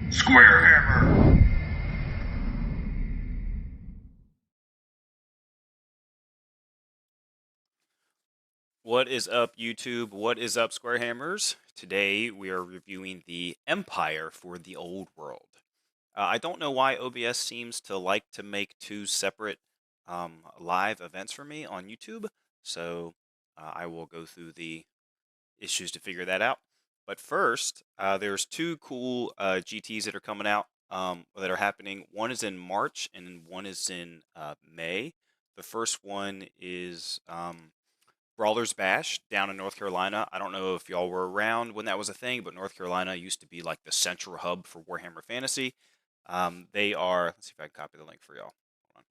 SquareHammer! What is up, YouTube? What is up, SquareHammers? Today we are reviewing the Empire for the Old World. I don't know why OBS seems to like to make two separate live events for me on YouTube, so I will go through the issues to figure that out. But first, there's two cool GTs that are coming out that are happening. One is in March and one is in May. The first one is Brawler's Bash down in North Carolina. I don't know if y'all were around when that was a thing, but North Carolina used to be like the central hub for Warhammer Fantasy. They are, let's see if I can copy the link for y'all. Hold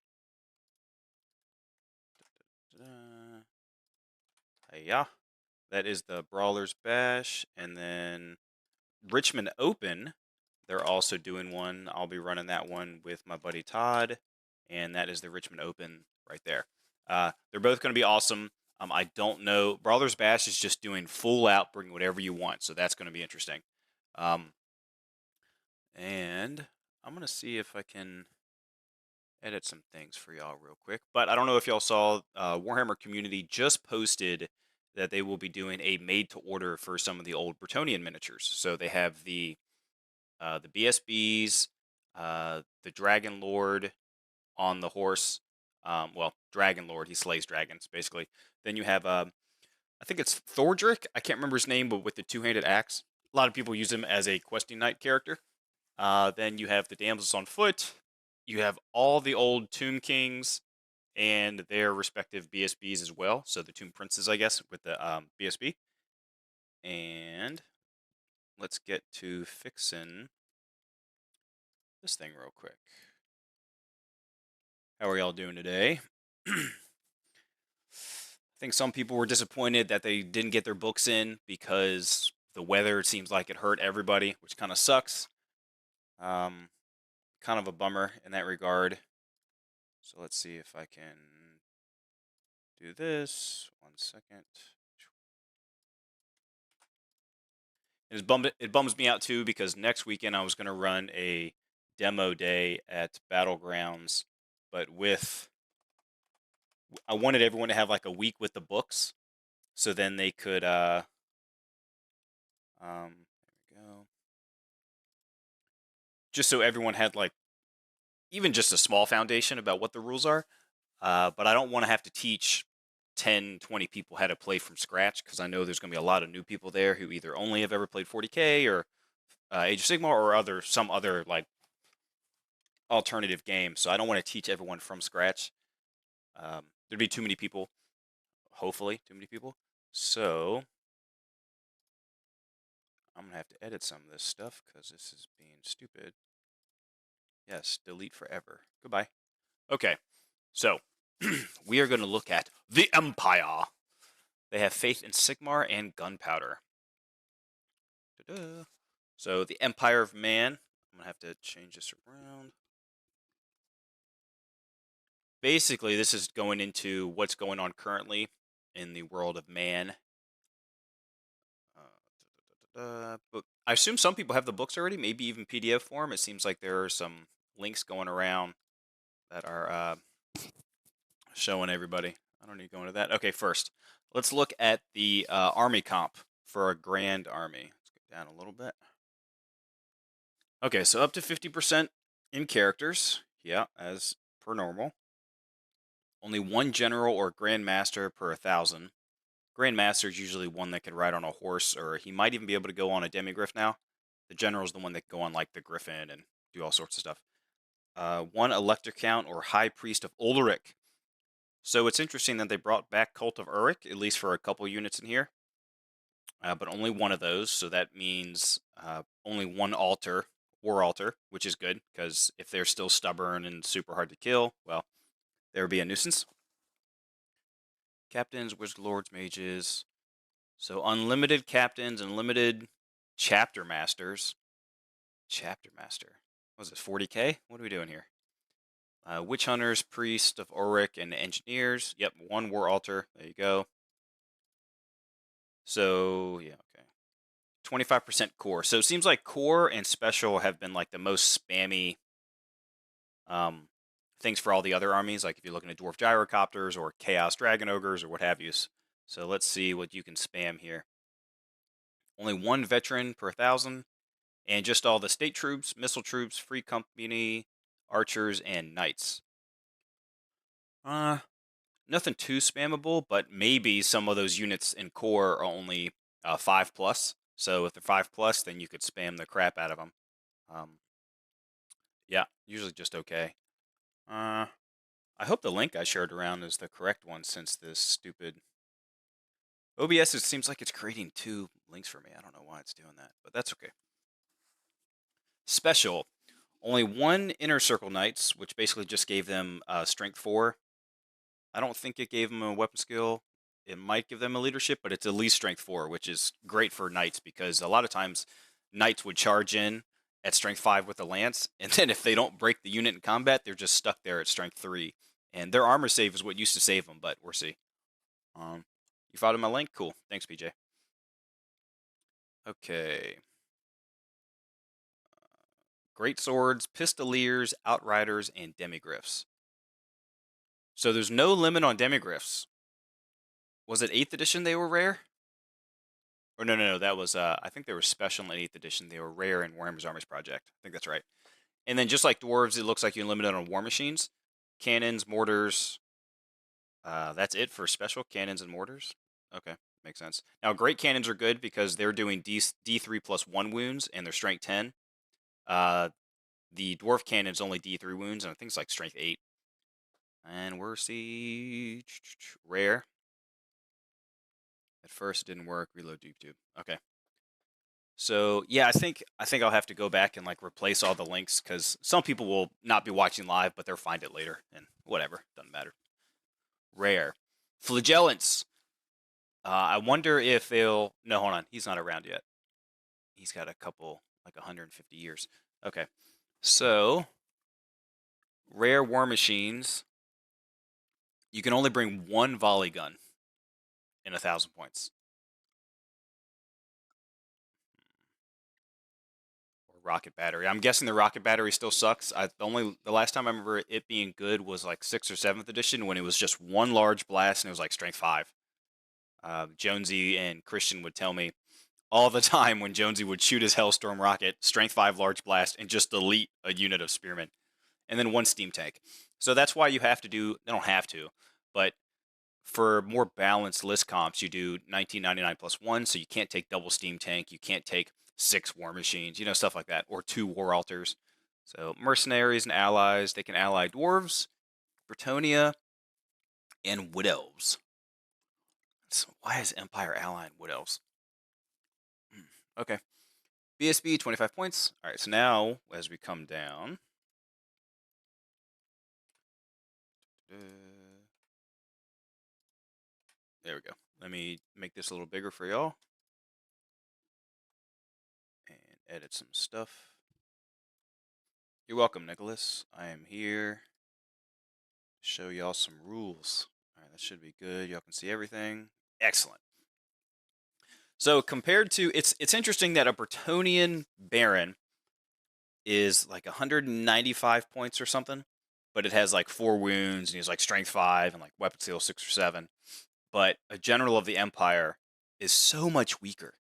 on. Yeah, that is the Brawler's Bash. And then Richmond Open, they're also doing one. I'll be running that one with my buddy Todd, and that is the Richmond Open right there. They're both going to be awesome. I don't know. Brawler's Bash is just doing full out, bring whatever you want, so that's going to be interesting. And I'm going to see if I can edit some things for y'all real quick. But I don't know if y'all saw, Warhammer Community just posted that they will be doing a made-to-order for some of the old Bretonnian miniatures. So they have the BSBs, the Dragon Lord on the horse. Well, Dragon Lord, he slays dragons, basically. Then you have, I think it's Thordrick. I can't remember his name, but with the two-handed axe. A lot of people use him as a questing knight character. Then you have the damsels on foot. You have all the old Tomb Kings and their respective BSBs as well. So the Tomb Princes, I guess, with the BSB. And let's get to fixing this thing real quick. How are y'all doing today? I think some people were disappointed that they didn't get their books in because the weather seems like it hurt everybody, which kind of sucks. Kind of a bummer in that regard. So let's see if I can do this. 1 second. It bums me out too because next weekend I was going to run a demo day at Battlegrounds, but I wanted everyone to have like a week with the books, so then they could there we go. Just so everyone had like even just a small foundation about what the rules are. But I don't want to have to teach 10, 20 people how to play from scratch because I know there's going to be a lot of new people there who either only have ever played 40K or Age of Sigmar or some other like alternative game. So I don't want to teach everyone from scratch. There'd be too many people. Hopefully, too many people. So I'm gonna have to edit some of this stuff because this is being stupid. Yes, delete forever. Goodbye. Okay, so we are going to look at the Empire. They have faith in Sigmar and gunpowder. So the Empire of Man. I'm gonna have to change this around. Basically, this is going into what's going on currently in the world of man. But I assume some people have the books already, maybe even PDF form. It seems like there are some links going around that are showing everybody. I don't need to go into that. Okay, first, let's look at the army comp for a grand army. Let's go down a little bit. Okay, so up to 50% in characters. Yeah, as per normal. Only one general or grand master per 1,000. Grand master is usually one that can ride on a horse, or he might even be able to go on a Demig Griff now. The general is the one that can go on like the Griffin and do all sorts of stuff. One Elector Count or High Priest of Ulrich. So it's interesting that they brought back Cult of Uruk, at least for a couple units in here. But only one of those, so that means only one altar, war altar, which is good, because if they're still stubborn and super hard to kill, well, there would be a nuisance. Captains, Wizard Lords, Mages. So unlimited captains, unlimited chapter masters. Chapter master. What was it, 40K? What are we doing here? Witch Hunters, Priest of Ulrich, and Engineers. Yep, one war altar. There you go. So, yeah, okay. 25% core. So it seems like core and special have been like the most spammy things for all the other armies. Like if you're looking at dwarf gyrocopters or chaos dragon ogres or what have you. So let's see what you can spam here. Only one veteran per 1,000, and just all the state troops, missile troops, free company, archers, and knights. Nothing too spammable, but maybe some of those units in core are only 5+. So if they're 5+, then you could spam the crap out of them. Yeah, usually just okay. I hope the link I shared around is the correct one, since this stupid OBS, it seems like it's creating 2 links for me. I don't know why it's doing that, but that's okay. Special. Only 1 inner circle knights, which basically just gave them strength 4. I don't think it gave them a weapon skill. It might give them a leadership, but it's at least strength 4, which is great for knights, because a lot of times knights would charge in at strength 5 with a lance, and then if they don't break the unit in combat, they're just stuck there at strength 3. And their armor save is what used to save them, but we'll see. You followed my link? Cool. Thanks, PJ. Okay. Greatswords, Pistoliers, Outriders, and Demig Griffs. So there's no limit on Demig Griffs. Was it 8th edition they were rare? Or no, that was, I think they were special in 8th edition. They were rare in Warhammer's Armies Project. I think that's right. And then just like dwarves, it looks like you're limited on war machines. Cannons, mortars. That's it for special cannons and mortars? Okay, makes sense. Now, great cannons are good because they're doing D3 plus 1 wounds, and they're strength 10. The dwarf cannon is only D3 wounds, and I think it's like strength 8. And we're rare. At first it didn't work. Reload YouTube. Okay. So yeah, I think I'll have to go back and like replace all the links, because some people will not be watching live, but they'll find it later, and whatever, doesn't matter. Rare. Flagellants. I wonder if they'll. No, hold on. He's not around yet. He's got a couple, like 150 years. Okay. So rare war machines. You can only bring 1 volley gun in 1,000 points. Or rocket battery. I'm guessing the rocket battery still sucks. The last time I remember it being good was like 6th or 7th edition, when it was just 1 large blast and it was like strength 5. Jonesy and Christian would tell me all the time when Jonesy would shoot his Hellstorm rocket, strength 5 large blast, and just delete a unit of spearmen, and then 1 steam tank. So that's why you have to do. They don't have to, but for more balanced list comps, you do 1999 plus 1, so you can't take double steam tank, you can't take 6 war machines, stuff like that, or 2 war altars. So mercenaries and allies, they can ally dwarves, Bretonia, and wood elves. So why is Empire allying wood elves? Okay. BSB, 25 points. All right, so now as we come down, there we go. Let me make this a little bigger for y'all and edit some stuff. You're welcome, Nicholas. I am here to show y'all some rules. All right, that should be good. Y'all can see everything. Excellent. So compared to, it's interesting that a Bretonian Baron is like 195 points or something, but it has like 4 wounds, and he's like strength 5 and like weapon skill 6 or 7. But a general of the Empire is so much weaker.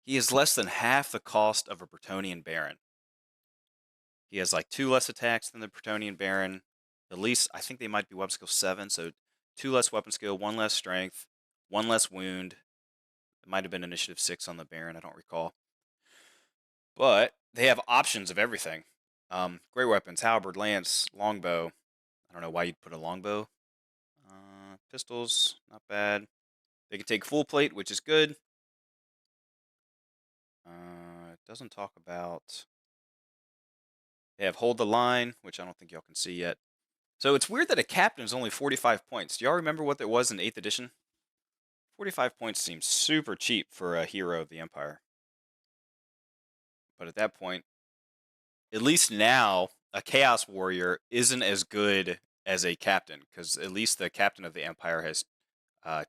He is less than half the cost of a Bretonian Baron. He has like 2 less attacks than the Bretonian Baron. At least, I think they might be weapon skill 7, so 2 less weapon skill, 1 less strength, 1 less wound. It might have been initiative 6 on the Baron, I don't recall. But they have options of everything. Great weapons, halberd, lance, longbow. I don't know why you'd put a longbow. Pistols, not bad. They can take full plate, which is good. It doesn't talk about. They have hold the line, which I don't think y'all can see yet. So it's weird that a captain is only 45 points. Do y'all remember what it was in 8th edition? 45 points seems super cheap for a hero of the Empire. But at that point, at least now, a Chaos Warrior isn't as good as a captain, because at least the captain of the Empire has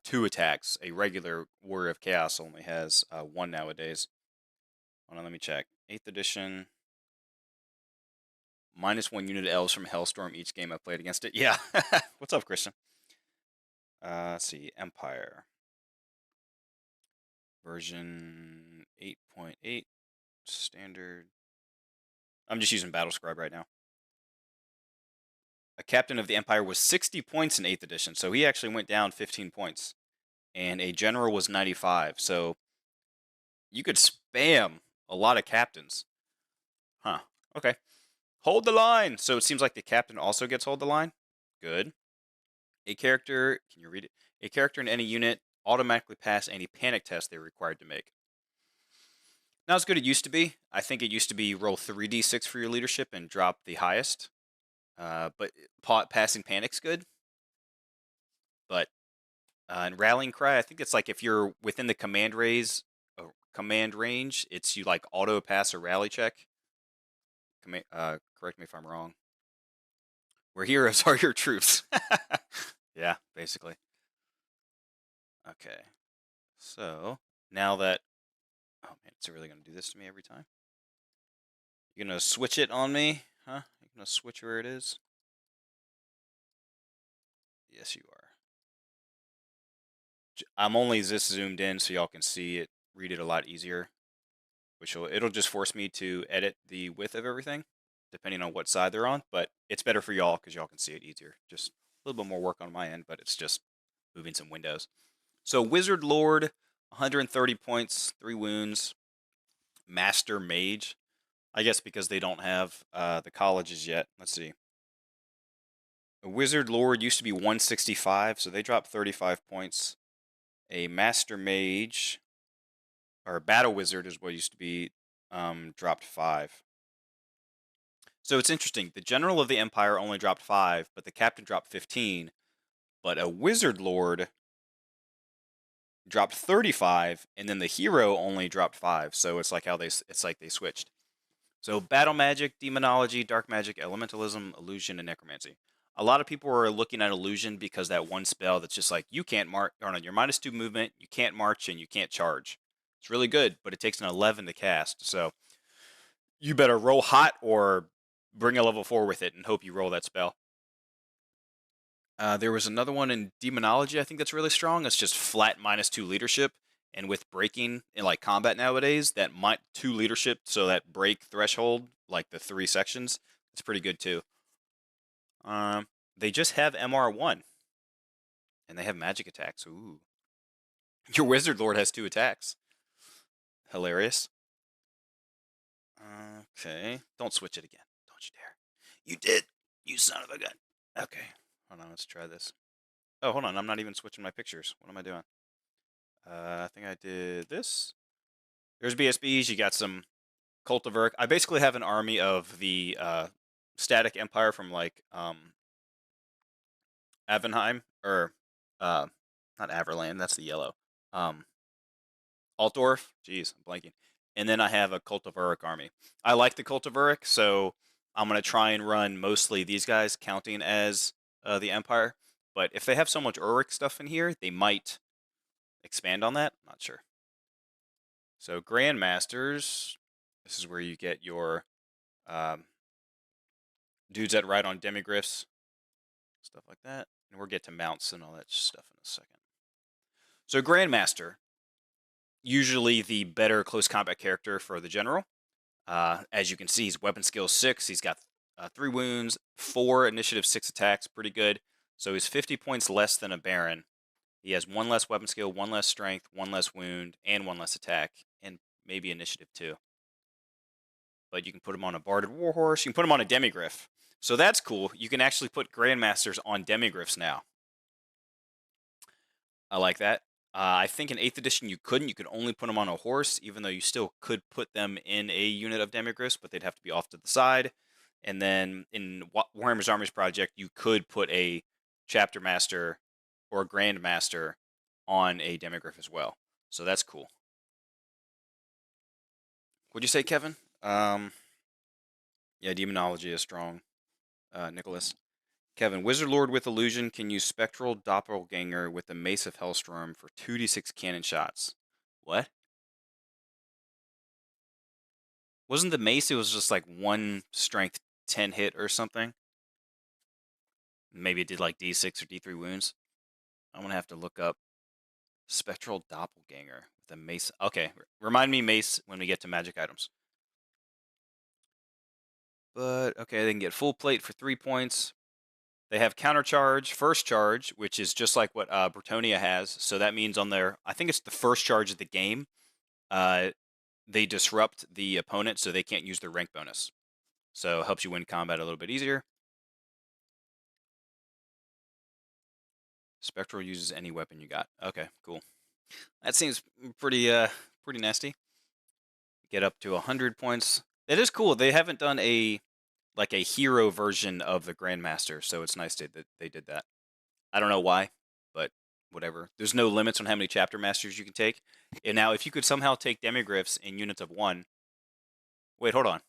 2 attacks. A regular Warrior of Chaos only has 1 nowadays. Hold on, let me check. 8th edition. -1 unit of elves from Hellstorm each game I played against it. Yeah. What's up, Christian? Let's see. Empire. Version 8.8. Standard. I'm just using Battlescribe right now. A captain of the Empire was 60 points in 8th edition, so he actually went down 15 points. And a general was 95, so you could spam a lot of captains. Huh. Okay. Hold the line! So it seems like the captain also gets hold the line. Good. A character, can you read it? A character in any unit automatically pass any panic test they're required to make. Not as good as it used to be. I think it used to be roll 3d6 for your leadership and drop the highest. But passing panic's good. But in Rallying Cry, I think it's like if you're within the command range, it's you like auto pass a rally check. Correct me if I'm wrong. Where heroes are your troops. Yeah, basically. Okay. So now that, oh man, it's really gonna do this to me every time. You're gonna switch it on me, huh? You're gonna switch where it is? Yes, you are. I'm only this zoomed in so y'all can see it, read it a lot easier. It'll just force me to edit the width of everything, depending on what side they're on. But it's better for y'all because y'all can see it easier. Just a little bit more work on my end, but it's just moving some windows. So Wizard Lord, 130 points, 3 wounds. Master Mage, I guess because they don't have the colleges yet. Let's see. A Wizard Lord used to be 165, so they dropped 35 points. A Master Mage, or a Battle Wizard is what used to be, dropped 5. So it's interesting. The General of the Empire only dropped 5, but the Captain dropped 15. But a Wizard Lord dropped 35, and then the Hero only dropped 5. So it's like they switched. So battle magic, demonology, dark magic, elementalism, illusion, and necromancy. A lot of people are looking at illusion because that one spell that's just like you can't march, or on your -2 movement, you can't march and you can't charge. It's really good, but it takes an 11 to cast. So you better roll hot or bring a level 4 with it and hope you roll that spell. There was another one in demonology, I think that's really strong. It's just flat -2 leadership. And with breaking in like combat nowadays, that -2 leadership, so that break threshold, like the 3 sections, it's pretty good too. They just have MR1. And they have magic attacks. Ooh. Your Wizard Lord has 2 attacks. Hilarious. Okay. Don't switch it again. Don't you dare. You did! You son of a gun. Okay. Hold on, let's try this. Oh, hold on. I'm not even switching my pictures. What am I doing? I think I did this. There's BSBs. You got some Cult of Urk. I basically have an army of the Static Empire from like Avenheim, or not Averland, that's the yellow. Altdorf, jeez, I'm blanking. And then I have a Cult of Urk army. I like the Cult of Urk, so I'm going to try and run mostly these guys, counting as the Empire. But if they have so much Urk stuff in here, they might expand on that. Not sure. So Grandmasters, this is where you get your dudes that ride on Demig Griffs, stuff like that. And we'll get to mounts and all that stuff in a second. So Grandmaster, usually the better close combat character for the general. As you can see, he's weapon skill 6. He's got 3 wounds, 4 initiative, 6 attacks. Pretty good. So he's 50 points less than a Baron. He has 1 less weapon skill, 1 less strength, 1 less wound, and 1 less attack, and maybe initiative 2. But you can put him on a Barded Warhorse. You can put him on a Demig Griff. So that's cool. You can actually put Grandmasters on Demig Griffs now. I like that. I think in 8th edition you couldn't. You could only put them on a horse, even though you still could put them in a unit of Demig Griffs, but they'd have to be off to the side. And then in Warhammer's Armies Project, you could put a Chapter Master or a Grand Master on a Demig Griff as well. So that's cool. What'd you say, Kevin? Yeah, Demonology is strong. Nicholas. Kevin, Wizard Lord with Illusion can use Spectral Doppelganger with the Mace of Hellstorm for 2d6 cannon shots. What? Wasn't the mace? It was just like one strength 10 hit or something. Maybe it did like D6 or D3 wounds. I'm gonna have to look up Spectral Doppelganger with a mace. Okay, remind me mace when we get to magic items. But okay, they can get full plate for 3 points. They have counter charge, first charge, which is just like what Bretonia has. So that means on their, I think it's the first charge of the game, they disrupt the opponent so they can't use their rank bonus. So it helps you win combat a little bit easier. Spectral uses any weapon you got. Okay, cool. That seems pretty nasty. Get up to 100 points. It is cool. They haven't done a hero version of the Grandmaster, so it's nice that they did that. I don't know why, but whatever. There's no limits on how many chapter masters you can take. And now, if you could somehow take demigriffs in units of 1, wait, hold on.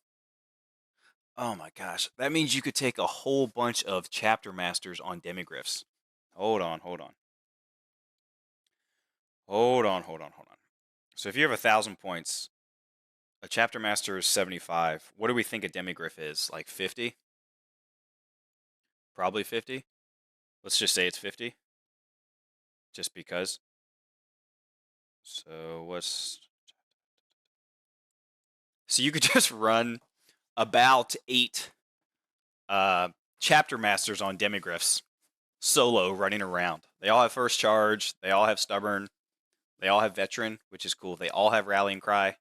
Oh my gosh, that means you could take a whole bunch of chapter masters on demigriffs. Hold on. So if you have 1,000 points, a chapter master is 75. What do we think a demigriff is? Like 50? Probably 50. Let's just say it's 50. Just because. So so you could just run about 8 chapter masters on demigriffs solo running around. They all have first charge, they all have stubborn, they all have veteran, which is cool. They all have rallying cry.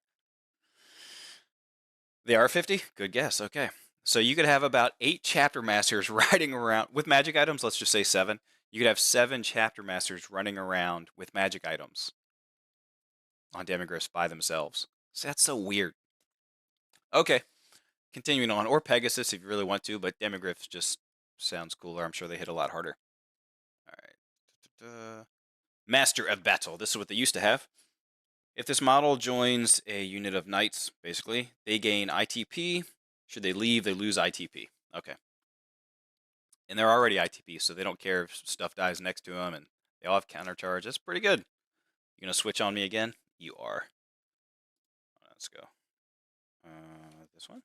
They are 50? Good guess. Okay. So you could have about 8 chapter masters riding around with magic items. Let's just say 7. You could have 7 chapter masters running around with magic items on demigriffs by themselves. So that's so weird. Okay. Continuing on, or Pegasus if you really want to, but demigriffs just sounds cooler. I'm sure they hit a lot harder. All right. Master of Battle. This is what they used to have. If this model joins a unit of knights, basically, they gain ITP. Should they leave, they lose ITP. Okay. And they're already ITP, so they don't care if stuff dies next to them, and they all have counter charge. That's pretty good. You gonna switch on me again? You are. Let's go. This one.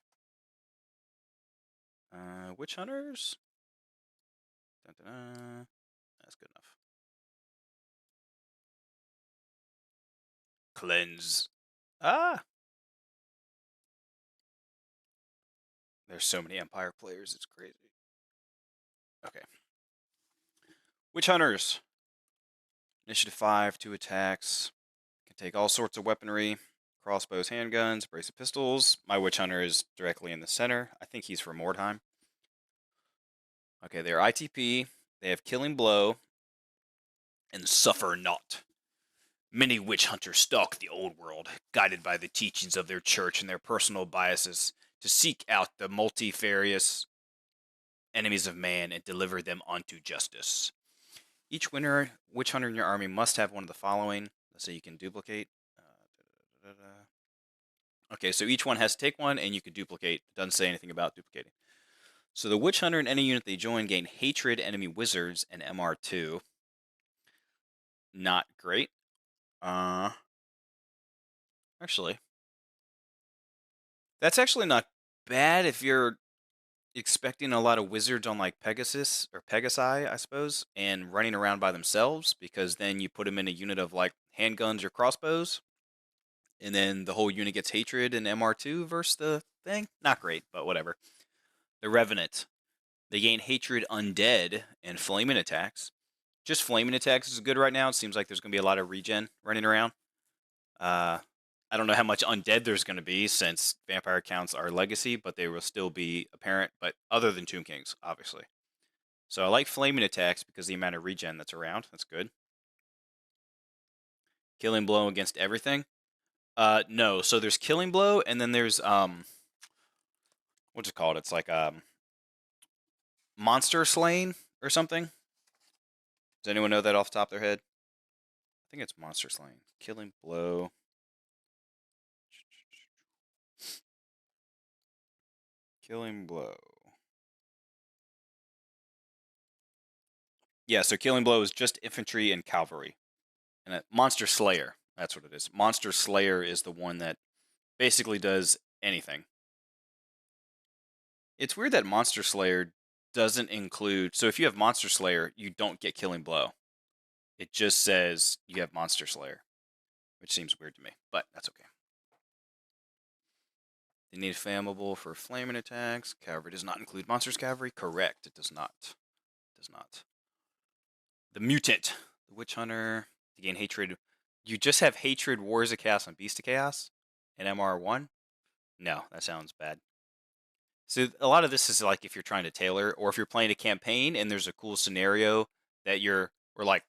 Witch Hunters. Dun, dun, dun. That's good enough. Cleanse. Ah! There's so many Empire players, it's crazy. Okay. Witch Hunters. Initiative 5, 2 attacks. Can take all sorts of weaponry. Crossbows, handguns, brace of pistols. My Witch Hunter is directly in the center. I think he's from Mordheim. Okay, they're ITP. They have Killing Blow. And Suffer Not. Many witch hunters stalk the old world, guided by the teachings of their church and their personal biases, to seek out the multifarious enemies of man and deliver them unto justice. Each witch hunter in your army must have one of the following. Let's say you can duplicate. Okay, so each one has to take one, and you can duplicate. It doesn't say anything about duplicating. So the witch hunter in any unit they join gain hatred, enemy wizards, and MR2. Not great. Actually, that's actually not bad if you're expecting a lot of wizards on like Pegasus or Pegasi, I suppose, and running around by themselves, because then you put them in a unit of like handguns or crossbows, and then the whole unit gets hatred and MR2 versus the thing. Not great, but whatever. The Revenant. They gain hatred, undead, and flaming attacks. Just flaming attacks is good right now. It seems like there's going to be a lot of regen running around. I don't know how much undead there's going to be since vampire counts are legacy, but they will still be apparent, but other than Tomb Kings, obviously. So I like flaming attacks because the amount of regen that's around. That's good. Killing Blow against everything. No, so there's Killing Blow, and then there's what's it called? It's like Monster Slain or something. Does anyone know that off the top of their head? I think it's Monster Slain. Killing Blow. Killing Blow. Yeah, so Killing Blow is just infantry and cavalry. And Monster Slayer, that's what it is. Monster Slayer is the one that basically does anything. It's weird that Monster Slayer doesn't include... So if you have Monster Slayer, you don't get Killing Blow. It just says you have Monster Slayer, which seems weird to me, but that's okay. They need flammable for flaming attacks. Cavalry does not include Monsters Cavalry. Correct, it does not. It does not. The Mutant, the Witch Hunter, to gain hatred. You just have hatred, Warriors of Chaos, and Beast of Chaos, and MR1. No, that sounds bad. So a lot of this is like if you're trying to tailor, or if you're playing a campaign and there's a cool scenario that or like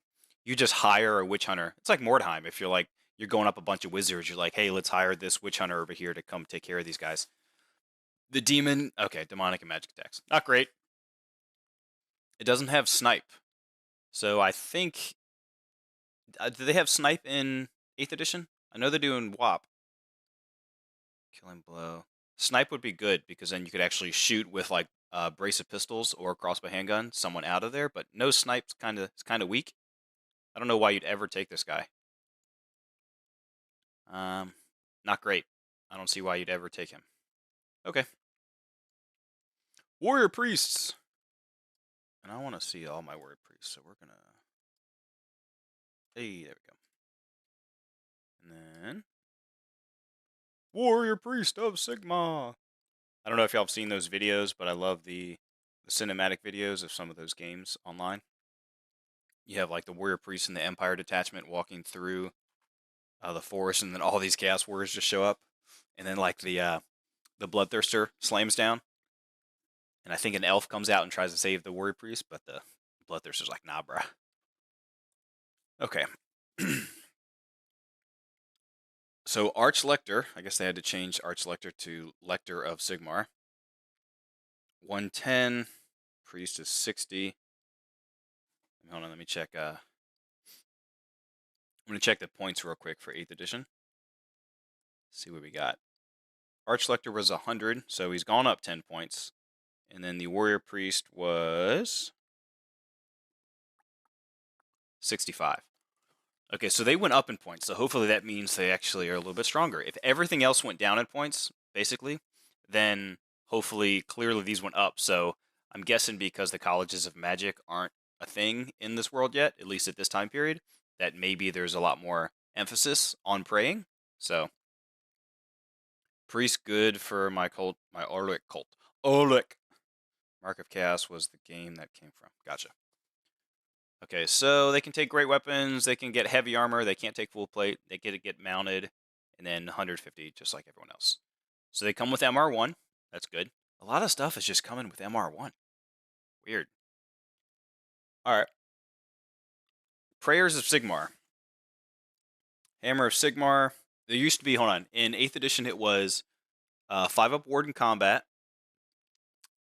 you just hire a witch hunter. It's like Mordheim. If you're like you're going up a bunch of wizards, you're like, hey, let's hire this witch hunter over here to come take care of these guys. The demon, okay, demonic and magic attacks, not great. It doesn't have snipe, so I think do they have snipe in 8th edition? I know they're doing WAP. Killing blow. Snipe would be good because then you could actually shoot with like a brace of pistols or a crossbow handgun someone out of there. But no snipe's kind of weak. I don't know why you'd ever take this guy. Not great. I don't see why you'd ever take him. Okay. Warrior priests. And I want to see all my warrior priests, so we're gonna. Hey, there we go. And then warrior priest of Sigma. I don't know if y'all have seen those videos, but I love the cinematic videos of some of those games online. You have like the warrior priest and the Empire detachment walking through the forest, and then all these chaos warriors just show up, and then like the bloodthirster slams down, and I think an elf comes out and tries to save the warrior priest, but the bloodthirster's like, nah, bruh. Okay. So Arch Lector, I guess they had to change Arch Lector to Lector of Sigmar. 110, priest is 60. Hold on, let me check. I'm gonna check the points real quick for 8th edition. See what we got. Arch Lector was 100, so he's gone up 10 points. And then the Warrior Priest was 65. Okay, so they went up in points, so hopefully that means they actually are a little bit stronger. If everything else went down in points, basically, then hopefully, clearly these went up. So I'm guessing because the colleges of magic aren't a thing in this world yet, at least at this time period, that maybe there's a lot more emphasis on praying. So, priest good for my cult, my Orlick cult. Orlick! Mark of Chaos was the game that came from. Gotcha. Okay, so they can take great weapons, they can get heavy armor, they can't take full plate, they get mounted, and then 150 just like everyone else. So they come with MR1, that's good. A lot of stuff is just coming with MR1. Weird. Alright. Prayers of Sigmar. Hammer of Sigmar. There used to be, hold on, in 8th edition it was 5-up ward in combat.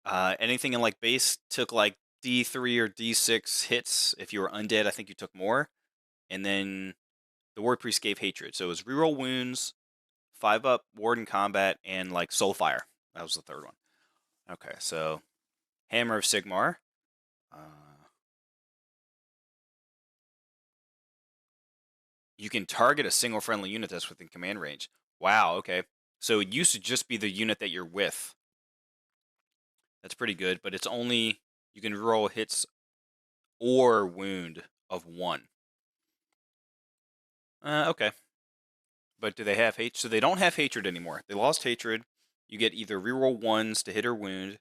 Anything in like base took like D3 or D6 hits. If you were undead, I think you took more. And then the Ward Priest gave hatred. So it was reroll wounds, 5-up ward in combat, and like Soulfire. That was the third one. Okay, so Hammer of Sigmar. You can target a single friendly unit that's within command range. Wow, okay. So it used to just be the unit that you're with. That's pretty good, but it's only, you can roll hits or wound of 1. Okay. But do they have hate? So they don't have hatred anymore. They lost hatred. You get either reroll 1s to hit or wound.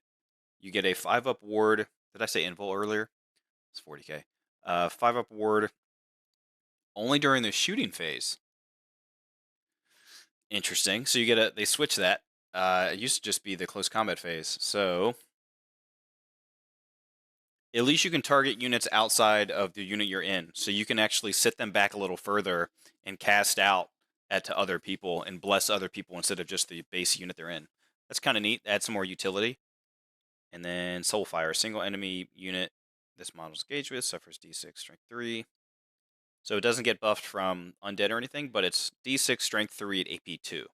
You get a 5-up ward. Did I say invul earlier? It's 40k. 5-up ward only during the shooting phase. Interesting. So you get they switch that. It used to just be the close combat phase. So at least you can target units outside of the unit you're in. So you can actually sit them back a little further and cast out to other people and bless other people instead of just the base unit they're in. That's kind of neat. Add some more utility. And then Soulfire, single enemy unit this model's engaged with suffers D6 strength 3. So it doesn't get buffed from undead or anything, but it's D6 strength 3 at AP 2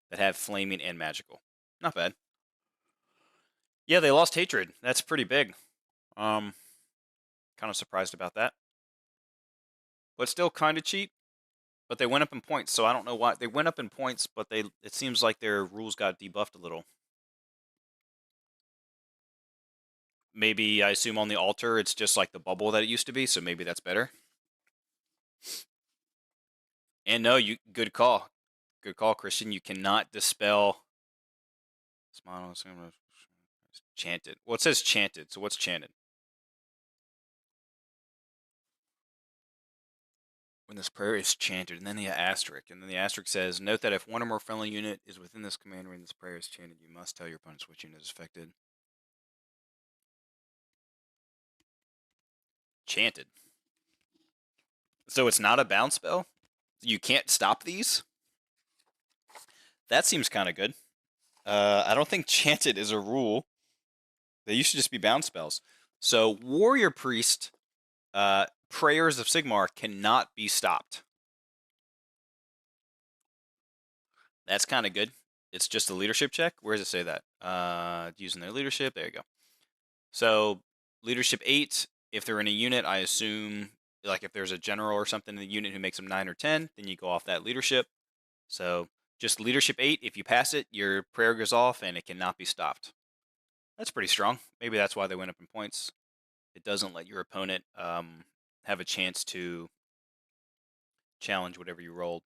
that have flaming and magical. Not bad. Yeah, they lost hatred. That's pretty big. Kind of surprised about that. But still kind of cheap. But they went up in points, so I don't know why. They went up in points, but it seems like their rules got debuffed a little. Maybe, I assume on the altar, it's just like the bubble that it used to be, so maybe that's better. And no, good call. Good call, Christian. You cannot dispel this model. Chanted. Well, it says chanted, so what's chanted? When this prayer is chanted, and then the asterisk. And then the asterisk says, note that if one or more friendly unit is within this command range, this prayer is chanted. You must tell your opponents which unit is affected. Chanted. So it's not a bounce spell? You can't stop these? That seems kind of good. I don't think chanted is a rule. They used to just be bounce spells. So Warrior Priest, Prayers of Sigmar cannot be stopped. That's kind of good. It's just a leadership check. Where does it say that? Using their leadership. There you go. So leadership 8, if they're in a unit, I assume, like if there's a general or something in the unit who makes them 9 or 10, then you go off that leadership. So just leadership 8, if you pass it, your prayer goes off and it cannot be stopped. That's pretty strong. Maybe that's why they went up in points. It doesn't let your opponent have a chance to challenge whatever you rolled.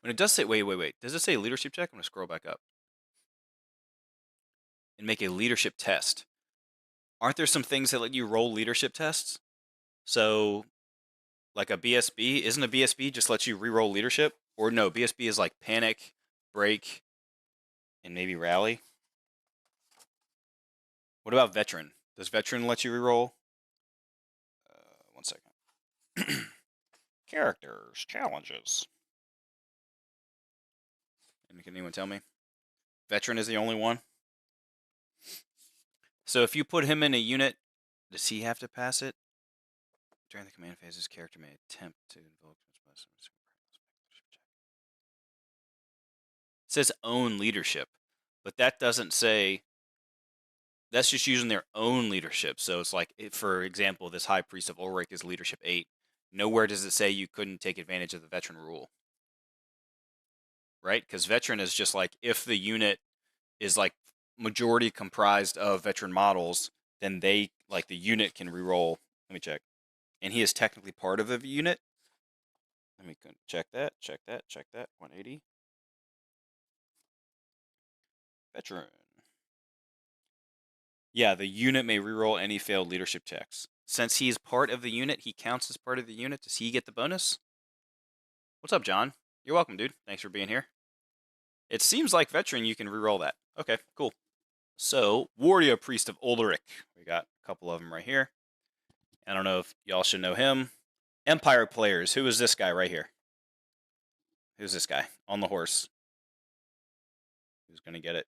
When it does say, wait. Does it say leadership check? I'm going to scroll back up. And make a leadership test. Aren't there some things that let you roll leadership tests? So, like a BSB, isn't a BSB just lets you re-roll leadership? Or no, BSB is like panic, break, and maybe rally. What about veteran? Does veteran let you re-roll? 1 second. Characters, challenges. Can anyone tell me? Veteran is the only one. So if you put him in a unit, does he have to pass it? During the command phase, his character may attempt to invoke. It says own leadership, but that doesn't say. That's just using their own leadership. So it's like, for example, this High Priest of Ulrich is leadership 8. Nowhere does it say you couldn't take advantage of the veteran rule. Right? Because veteran is just like, if the unit is like majority comprised of veteran models, then the unit can reroll. Let me check. And he is technically part of the unit. Let me check that. 180. Veteran. Yeah, the unit may reroll any failed leadership checks. Since he is part of the unit, he counts as part of the unit. Does he get the bonus? What's up, John? You're welcome, dude. Thanks for being here. It seems like veteran, you can reroll that. Okay, cool. So, Warrior Priest of Ulrich. We got a couple of them right here. I don't know if y'all should know him. Empire players. Who is this guy right here? Who's this guy on the horse? Who's going to get it?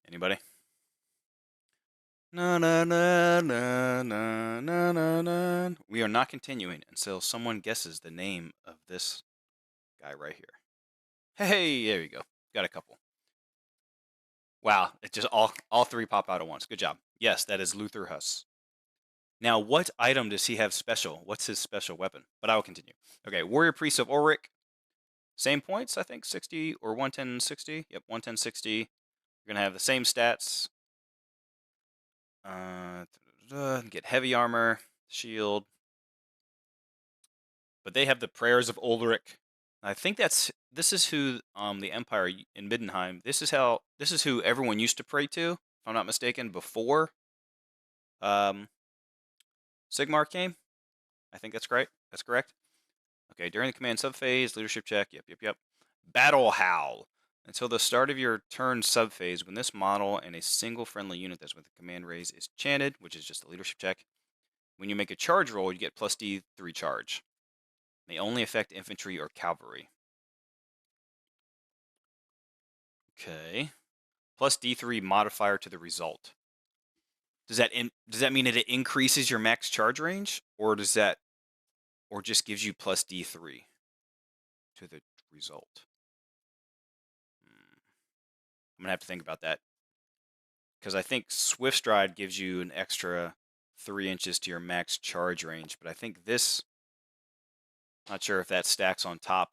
Anybody? Na na na na na na na na. We are not continuing until someone guesses the name of this guy right here. Hey, there you go. Got a couple. Wow, it just all three pop out at once. Good job. Yes, that is Luther Huss. Now, what item does he have special? What's his special weapon? But I will continue. Okay, Warrior Priest of Ulrich. Same points, I think, 60 or 110, 60. Yep, 110, 60. You're going to have the same stats. Get heavy armor, shield. But they have the Prayers of Ulrich. I think this is who the Empire in Middenheim. This is who everyone used to pray to, if I'm not mistaken, before Sigmar came. I think that's right. That's correct. Okay, during the command subphase, leadership check. Yep. Battle Howl. Until the start of your turn subphase, when this model and a single friendly unit that's with the command raise is chanted, which is just a leadership check, when you make a charge roll, you get plus D3 charge. May only affect infantry or cavalry. Okay. Plus D3 modifier to the result. Does that mean that it increases your max charge range, or just gives you plus D3 to the result? I'm gonna have to think about that. because I think Swift Stride gives you an extra 3 inches to your max charge range, but I think this, not sure if that stacks on top.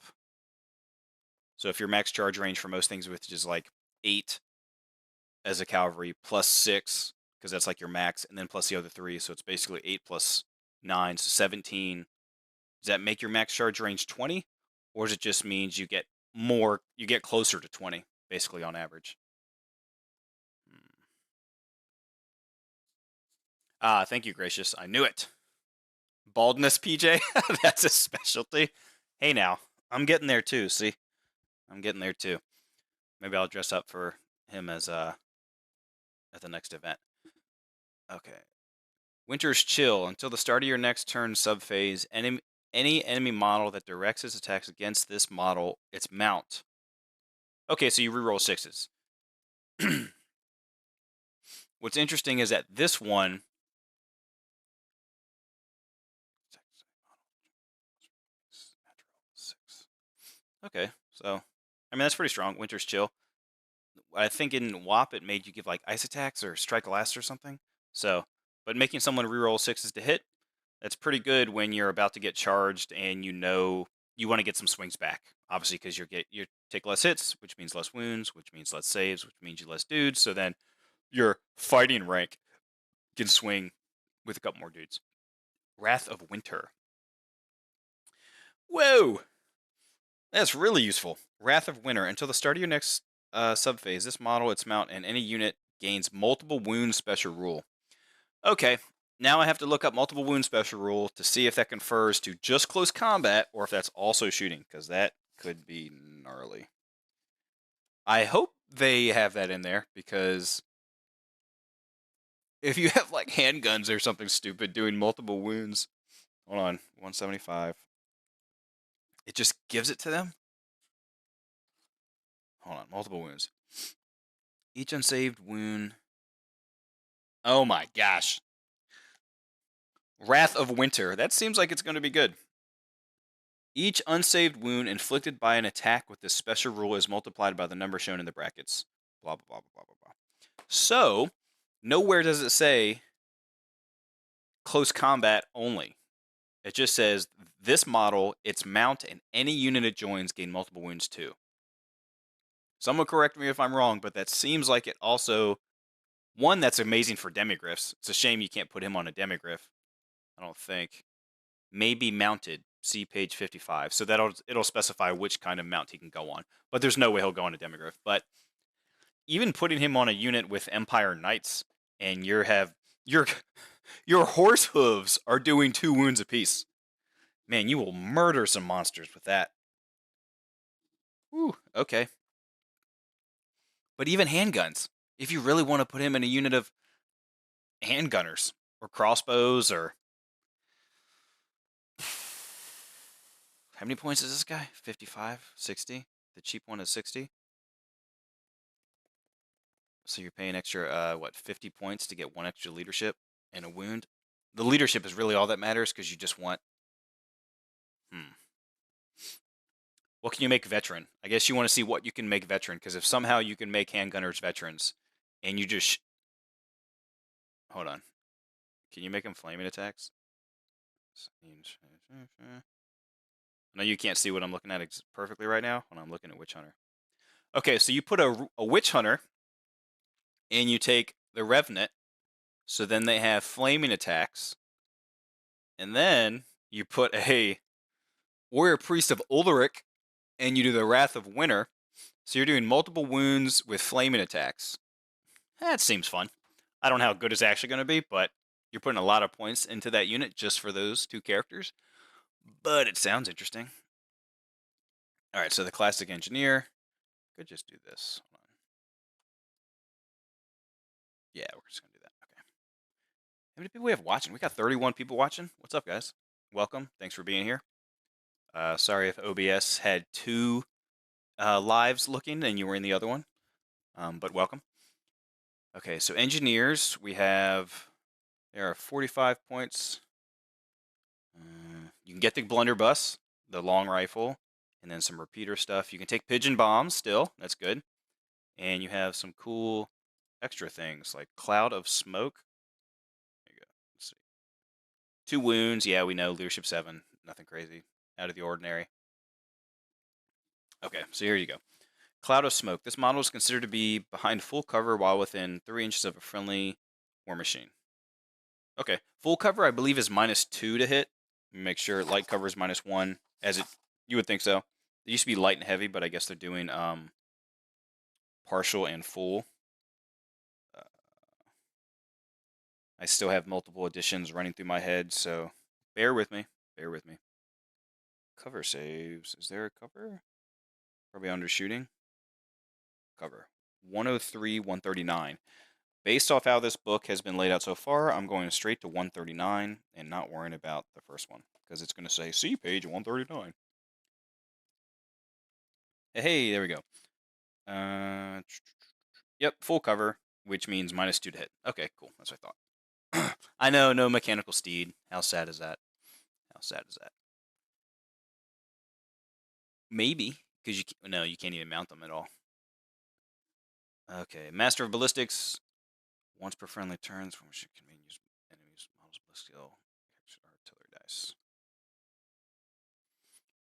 So if your max charge range for most things, which is like 8 as a cavalry, plus 6, because that's like your max, and then plus the other 3, so it's basically 8 plus 9, so 17. Does that make your max charge range 20, or does it just means you get more, you get closer to 20, basically on average? Ah, thank you, gracious. I knew it. Baldness, PJ. That's a specialty. Hey, now I'm getting there too. See, I'm getting there too. Maybe I'll dress up for him as at the next event. Okay. Winter's Chill. Until the start of your next turn subphase, any enemy model that directs its attacks against this model, its mount. Okay, so you reroll 6s. What's interesting is that this one. Okay, so I mean that's pretty strong. Winter's Chill. I think in WAP it made you give like ice attacks or strike last or something. So, but making someone reroll 6s to hit, that's pretty good when you're about to get charged and you know you want to get some swings back. Obviously, because you take less hits, which means less wounds, which means less saves, which means you less dudes. So then your fighting rank can swing with a couple more dudes. Wrath of Winter. Whoa, that's really useful. Wrath of Winter. Until the start of your next subphase, this model, its mount, and any unit gains multiple wound special rule. Okay, now I have to look up multiple wound special rule to see if that confers to just close combat or if that's also shooting, because that could be gnarly. I hope they have that in there, because if you have like handguns or something stupid doing multiple wounds, hold on, 175. It just gives it to them? Hold on, multiple wounds. Each unsaved wound. Oh my gosh. Wrath of Winter. That seems like it's going to be good. Each unsaved wound inflicted by an attack with this special rule is multiplied by the number shown in the brackets. Blah, blah, blah, blah, blah, blah. So, nowhere does it say close combat only. It just says this model, its mount, and any unit it joins gain multiple wounds too. Someone correct me if I'm wrong, but that seems like it also... One, that's amazing for Demig Griffs. It's a shame you can't put him on a Demig Griff. I don't think. Maybe mounted. See page 55. So it'll specify which kind of mount he can go on. But there's no way he'll go on a Demig Griff. But even putting him on a unit with Empire Knights, and your horse hooves are doing 2 wounds apiece. Man, you will murder some monsters with that. Whew, okay. But even handguns. If you really want to put him in a unit of handgunners or crossbows or... How many points is this guy? 55? 60? The cheap one is 60? So you're paying extra, 50 points to get 1 extra leadership and a wound? The leadership is really all that matters because you just want... What can you make veteran? I guess you want to see what you can make veteran, because if somehow you can make handgunners veterans, and you just... Hold on. Can you make them flaming attacks? I know you can't see what I'm looking at perfectly right now when I'm looking at Witch Hunter. Okay, so you put a Witch Hunter, and you take the Revenant, so then they have flaming attacks, and then you put a Warrior Priest of Ulrich, and you do the Wrath of Winter, so you're doing multiple wounds with flaming attacks. That seems fun. I don't know how good it's actually going to be, but you're putting a lot of points into that unit just for those 2 characters. But it sounds interesting. Alright, so the Classic Engineer. Could just do this. Hold on. Yeah, we're just going to do that. Okay. How many people we have watching? We got 31 people watching. What's up, guys? Welcome. Thanks for being here. Sorry if OBS had 2 lives looking and you were in the other one. But welcome. Okay, so engineers, we have... There are 45 points. You can get the blunderbuss, the long rifle, and then some repeater stuff. You can take pigeon bombs still. That's good. And you have some cool extra things like Cloud of Smoke. There you go. Let's see. 2 wounds. Yeah, we know. Leadership 7. Nothing crazy. Out of the ordinary. Okay, so here you go. Cloud of Smoke. This model is considered to be behind full cover while within 3 inches of a friendly war machine. Okay, full cover I believe is -2 to hit. Make sure light cover is -1, as it you would think so. It used to be light and heavy, but I guess they're doing partial and full. I still have multiple editions running through my head, so bear with me. Bear with me. Cover saves. Is there a cover? Probably undershooting. Cover 103, 139. Based off how this book has been laid out so far, I'm going straight to 139 and not worrying about the first one because it's going to say, see page 139. Hey, there we go. Yep, full cover, which means -2 to hit. Okay, cool. That's what I thought. I know, no mechanical steed. How sad is that? How sad is that? Maybe, because you can't even mount them at all. Okay, Master of Ballistics. Once per friendly turns, from which you can use enemies' models ballistic skill, artillery dice.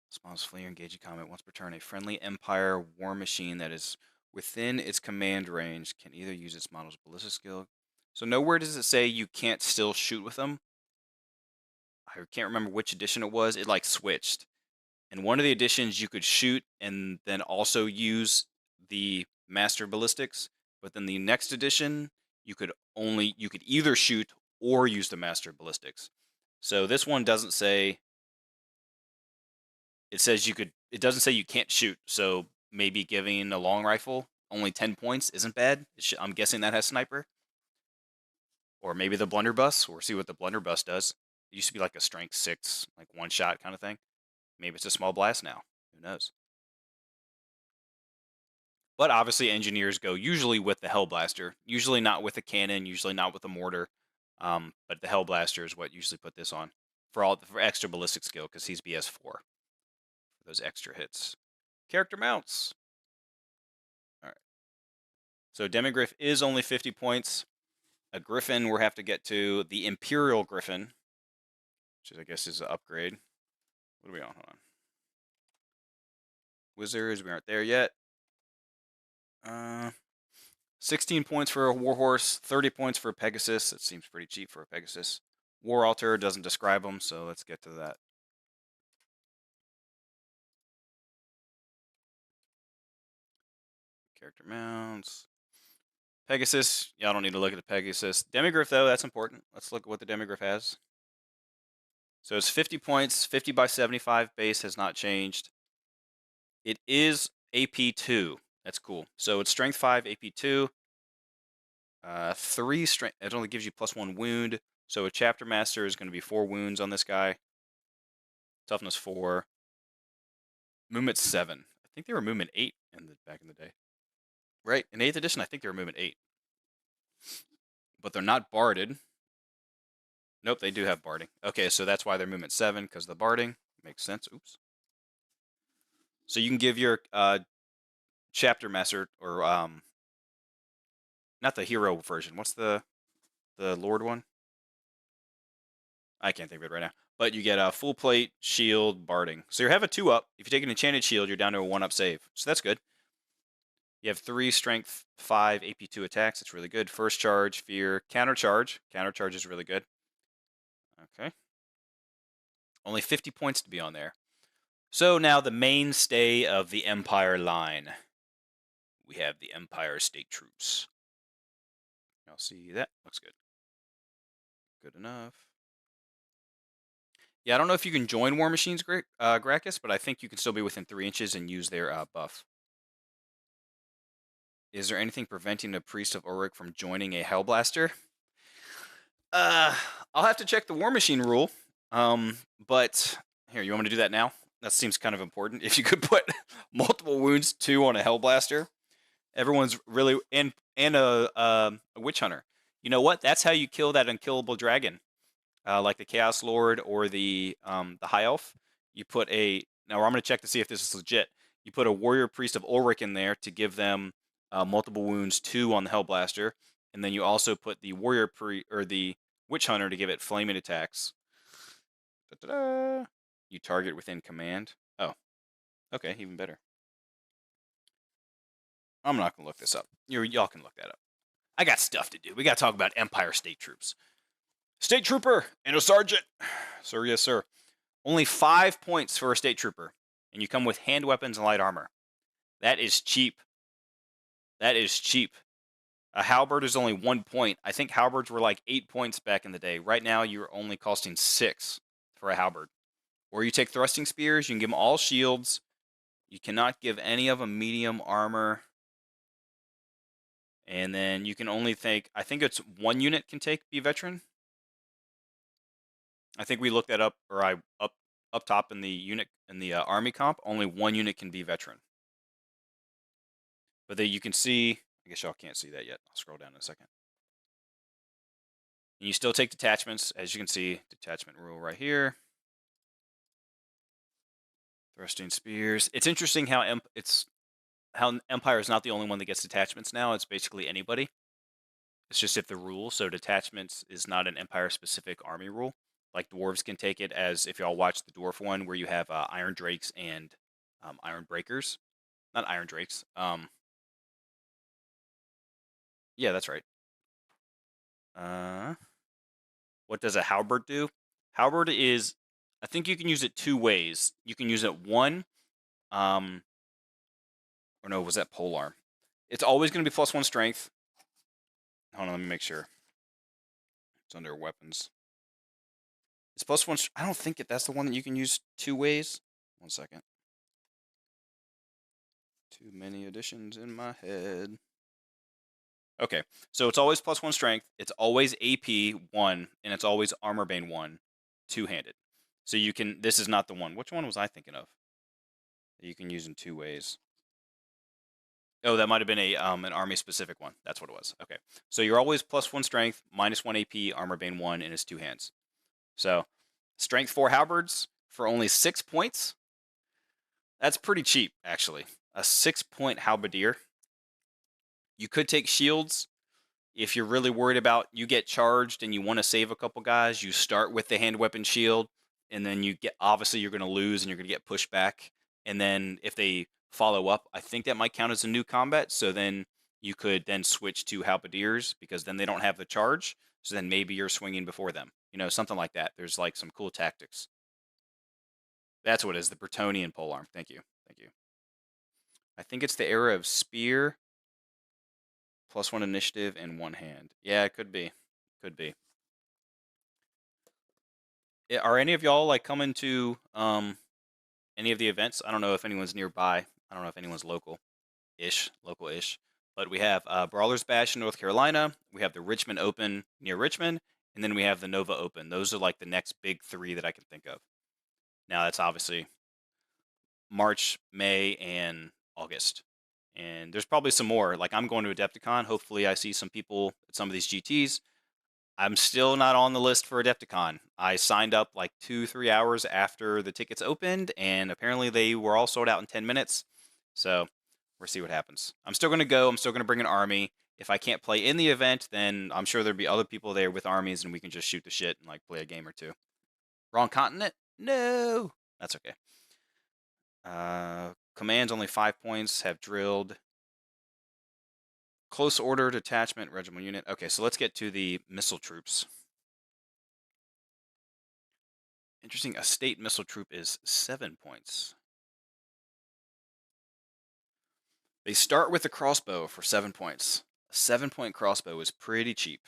Spawns flee or engage in combat once per turn. A friendly Empire war machine that is within its command range can either use its model's ballistic skill. So nowhere does it say you can't still shoot with them. I can't remember which edition it was. It like switched. In one of the editions, you could shoot and then also use the Master Ballistics. But then the next edition, you could either shoot or use the Master Ballistics. So this one doesn't say. It says you could. It doesn't say you can't shoot. So maybe giving a long rifle only 10 points isn't bad. I'm guessing that has sniper. Or maybe the blunderbuss. Or see what the blunderbuss does. It used to be like a strength 6, like one shot kind of thing. Maybe it's a small blast now. Who knows? But obviously, engineers go usually with the Hellblaster. Usually not with a cannon. Usually not with a mortar. But the Hellblaster is what usually put this on for extra ballistic skill because he's BS4 for those extra hits. Character mounts. All right. So Demig Griff is only 50 points. A Griffin we'll have to get to. The Imperial Griffin, which I guess is an upgrade. What are we on? Hold on. Wizards, we aren't there yet. 16 points for a Warhorse, 30 points for a Pegasus. That seems pretty cheap for a Pegasus. War Altar doesn't describe them, so let's get to that. Character mounts. Pegasus, yeah, I don't need to look at the Pegasus. Demig Griff, though, that's important. Let's look at what the Demig Griff has. So it's 50 points, 50 by 75 base has not changed. It is AP2. That's cool. So it's Strength 5, AP2. 3 strength. It only gives you +1 wound. So a Chapter Master is going to be 4 wounds on this guy. Toughness 4. Movement 7. I think they were movement 8 back in the day. Right? In 8th edition, I think they were movement 8. But they're not barded. Nope, they do have barding. Okay, so that's why they're movement 7, because the barding. Makes sense. Oops. So you can give your Chapter Master, or not the hero version. What's the Lord one? I can't think of it right now. But you get a full plate, shield, barding. So you have a 2-up. If you take an enchanted shield, you're down to a 1-up save. So that's good. You have 3 strength, 5 AP2 attacks. It's really good. First charge, fear, countercharge. Countercharge is really good. Okay. Only 50 points to be on there. So now the mainstay of the Empire line. We have the Empire State Troops. I'll see that. Looks good. Good enough. Yeah, I don't know if you can join War Machines, Gracchus, but I think you can still be within 3 inches and use their buff. Is there anything preventing a Priest of Ulrich from joining a Hellblaster? I'll have to check the War Machine rule. But here, you want me to do that now? That seems kind of important. If you could put multiple wounds 2 on a Hellblaster, everyone's really and a Witch Hunter. You know what? That's how you kill that unkillable dragon, like the Chaos Lord or the High Elf. You put now I'm going to check to see if this is legit. You put a Warrior Priest of Ulrich in there to give them multiple wounds 2 on the Hellblaster. and then you also put the warrior or the witch hunter to give it flaming attacks. Da-da-da. You target within command. Oh, okay, even better. I'm not gonna look this up. Y'all can look that up. I got stuff to do. We got to talk about Empire State Troops. State Trooper and a Sergeant. Sir, yes, sir. Only 5 points for a State Trooper, and you come with hand weapons and light armor. That is cheap. That is cheap. A halberd is only 1 point. I think halberds were like 8 points back in the day. Right now, you're only costing 6 for a halberd. Or you take thrusting spears. You can give them all shields. You cannot give any of them medium armor. And then you can only take, I think it's 1 unit can be veteran. I think we looked that up, or up top in the unit in the army comp. Only 1 unit can be veteran. But then you can see, I guess y'all can't see that yet. I'll scroll down in a second. And you still take detachments, as you can see, detachment rule right here. Thrusting spears. It's interesting how Empire is not the only one that gets detachments now. It's basically anybody. It's just if the rule. So detachments is not an Empire-specific army rule. Like dwarves can take it as, if y'all watch the dwarf one, where you have iron drakes and iron breakers. Not iron drakes. Yeah, that's right. What does a halberd do? Halberd is, I think you can use it 2 ways. You can use it one, or no, was that polearm? It's always going to be +1 strength. Hold on, let me make sure. It's under weapons. It's +1. I don't think that's the one that you can use 2 ways. 1 second. Too many additions in my head. Okay, so it's always +1 strength. It's always AP 1, and it's always armor bane 1, 2-handed. So you can. This is not the one. Which one was I thinking of? That you can use in 2 ways. Oh, that might have been an army specific one. That's what it was. Okay, so you're always +1 strength, -1 AP, armor bane 1, and it's 2 hands. So strength 4 halberds for only 6 points. That's pretty cheap, actually. A 6-point halberdier. You could take shields. If you're really worried about you get charged and you want to save a couple guys, you start with the hand weapon shield, and then obviously you're going to lose and you're going to get pushed back. And then if they follow up, I think that might count as a new combat. So then you could then switch to halberdiers, because then they don't have the charge. So then maybe you're swinging before them. Something like that. There's like some cool tactics. That's what it is, the Bretonnian polearm. Thank you. Thank you. I think it's the era of spear, +1 initiative, and 1 hand. Yeah, it could be. Could be. Are any of y'all like coming to any of the events? I don't know if anyone's nearby. I don't know if anyone's local-ish. But we have Brawler's Bash in North Carolina. We have the Richmond Open near Richmond, and then we have the Nova Open. Those are like the next big 3 that I can think of. Now that's obviously March, May, and August. And there's probably some more. Like, I'm going to Adepticon. Hopefully I see some people at some of these GTs. I'm still not on the list for Adepticon. I signed up like 2-3 hours after the tickets opened, and apparently they were all sold out in 10 minutes. So we'll see what happens. I'm still going to go. I'm still going to bring an army. If I can't play in the event, then I'm sure there'll be other people there with armies, and we can just shoot the shit and like play a game or 2. Wrong continent? No. That's okay. Commands only 5 points. Have drilled. Close order detachment regimental unit. Okay, so let's get to the missile troops. Interesting. A state missile troop is 7 points. They start with a crossbow for 7 points. A 7-point crossbow is pretty cheap.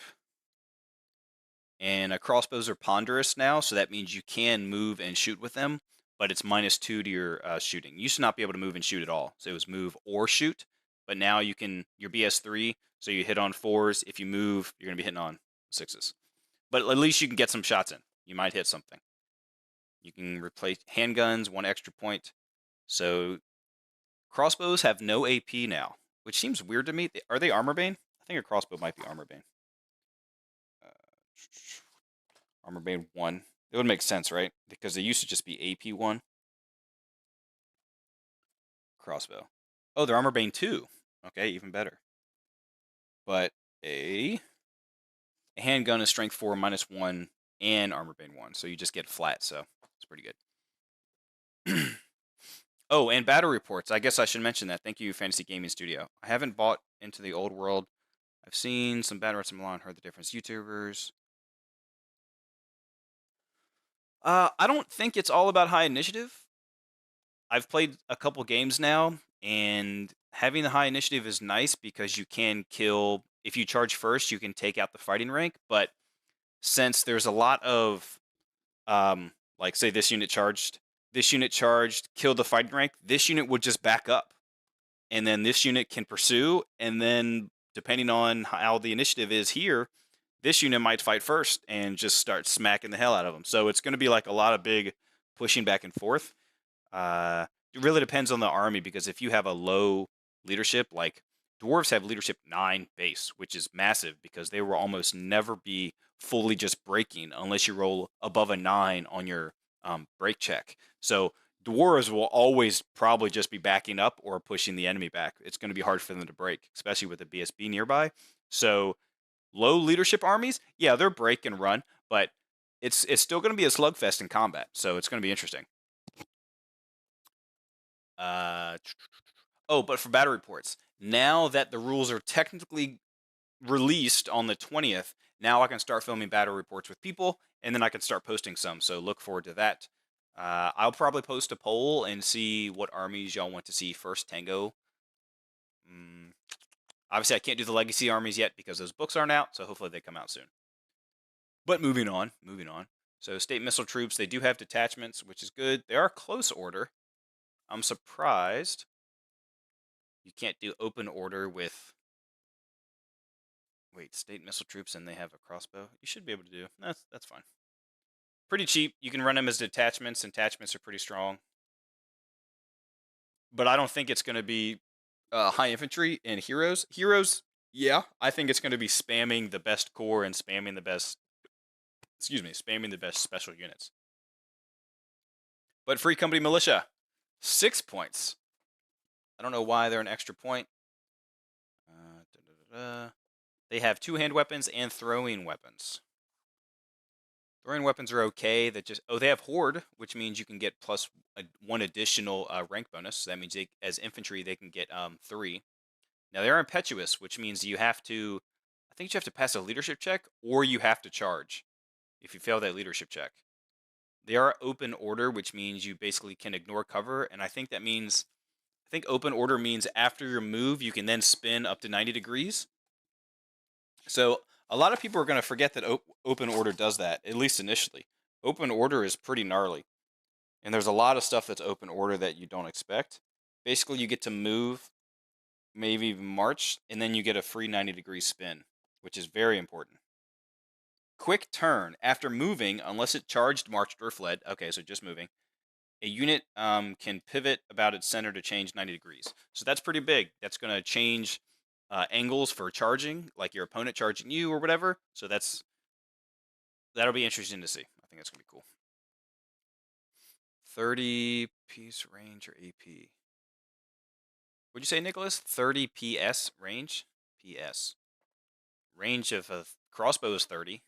And crossbows are ponderous now, so that means you can move and shoot with them, but it's -2 to your shooting. You used to not be able to move and shoot at all, so it was move or shoot. But now you can, you're BS3, so you hit on 4s. If you move, you're going to be hitting on 6s. But at least you can get some shots in. You might hit something. You can replace handguns, 1 extra point. So crossbows have no AP now, which seems weird to me. Are they armor bane? I think a crossbow might be armor bane. Armor bane 1. It would make sense, right? Because they used to just be AP 1. Crossbow. Oh, they're armor bane 2. Okay, even better. But a handgun is strength 4, -1, and armor bane 1. So you just get flat. So it's pretty good. Oh, and battle reports. I guess I should mention that. Thank you, Fantasy Gaming Studio. I haven't bought into the old world. I've seen some battle reports from Milan, heard the difference. YouTubers. I don't think it's all about high initiative. I've played a couple games now, and having the high initiative is nice because you can kill. If you charge first, you can take out the fighting rank. But since there's a lot of, like say this unit charged, killed the fighting rank, this unit would just back up, and then this unit can pursue, and then depending on how the initiative is here, this unit might fight first and just start smacking the hell out of them. So it's going to be like a lot of big pushing back and forth. It really depends on the army, because if you have a low leadership, like dwarves have leadership 9 base, which is massive because they will almost never be fully just breaking unless you roll above a 9 on your break check. So dwarves will always probably just be backing up or pushing the enemy back. It's going to be hard for them to break, especially with the BSB nearby. So low leadership armies, yeah, they're break and run, but it's still going to be a slugfest in combat. So it's going to be interesting. Oh, but for battle reports, now that the rules are technically released on the 20th, now I can start filming battle reports with people, and then I can start posting some. So look forward to that. I'll probably post a poll and see what armies y'all want to see first. Tango. Obviously, I can't do the legacy armies yet because those books aren't out, so hopefully they come out soon. But moving on. So state missile troops, they do have detachments, which is good. They are close order. I'm surprised you can't do open order with, wait, state missile troops and they have a crossbow. You should be able to do. That's fine. Pretty cheap. You can run them as detachments, and detachments are pretty strong. But I don't think it's going to be high infantry and heroes. Heroes, yeah, I think it's going to be spamming the best core and spamming the best, spamming the best special units. But Free Company Militia, 6 points. I don't know why they're an extra point. They have 2-hand weapons and throwing weapons. Throwing weapons are okay. They have Horde, which means you can get +1 additional rank bonus. So that means as infantry they can get 3. Now they are impetuous, which means I think you have to pass a leadership check or you have to charge if you fail that leadership check. They are open order, which means you basically can ignore cover, and I think open order means after your move you can then spin up to 90 degrees. So a lot of people are going to forget that open order does that, at least initially. Open order is pretty gnarly, and there's a lot of stuff that's open order that you don't expect. Basically, you get to move, maybe even march, and then you get a free 90-degree spin, which is very important. Quick turn. After moving, unless it charged, marched, or fled, okay, so just moving, a unit can pivot about its center to change 90 degrees. So that's pretty big. That's going to change angles for charging, like your opponent charging you or whatever. So that'll be interesting to see. I think that's going to be cool. 30 piece range or AP? What'd you say, Nicholas? 30 PS range? PS. Range of a crossbow is 30.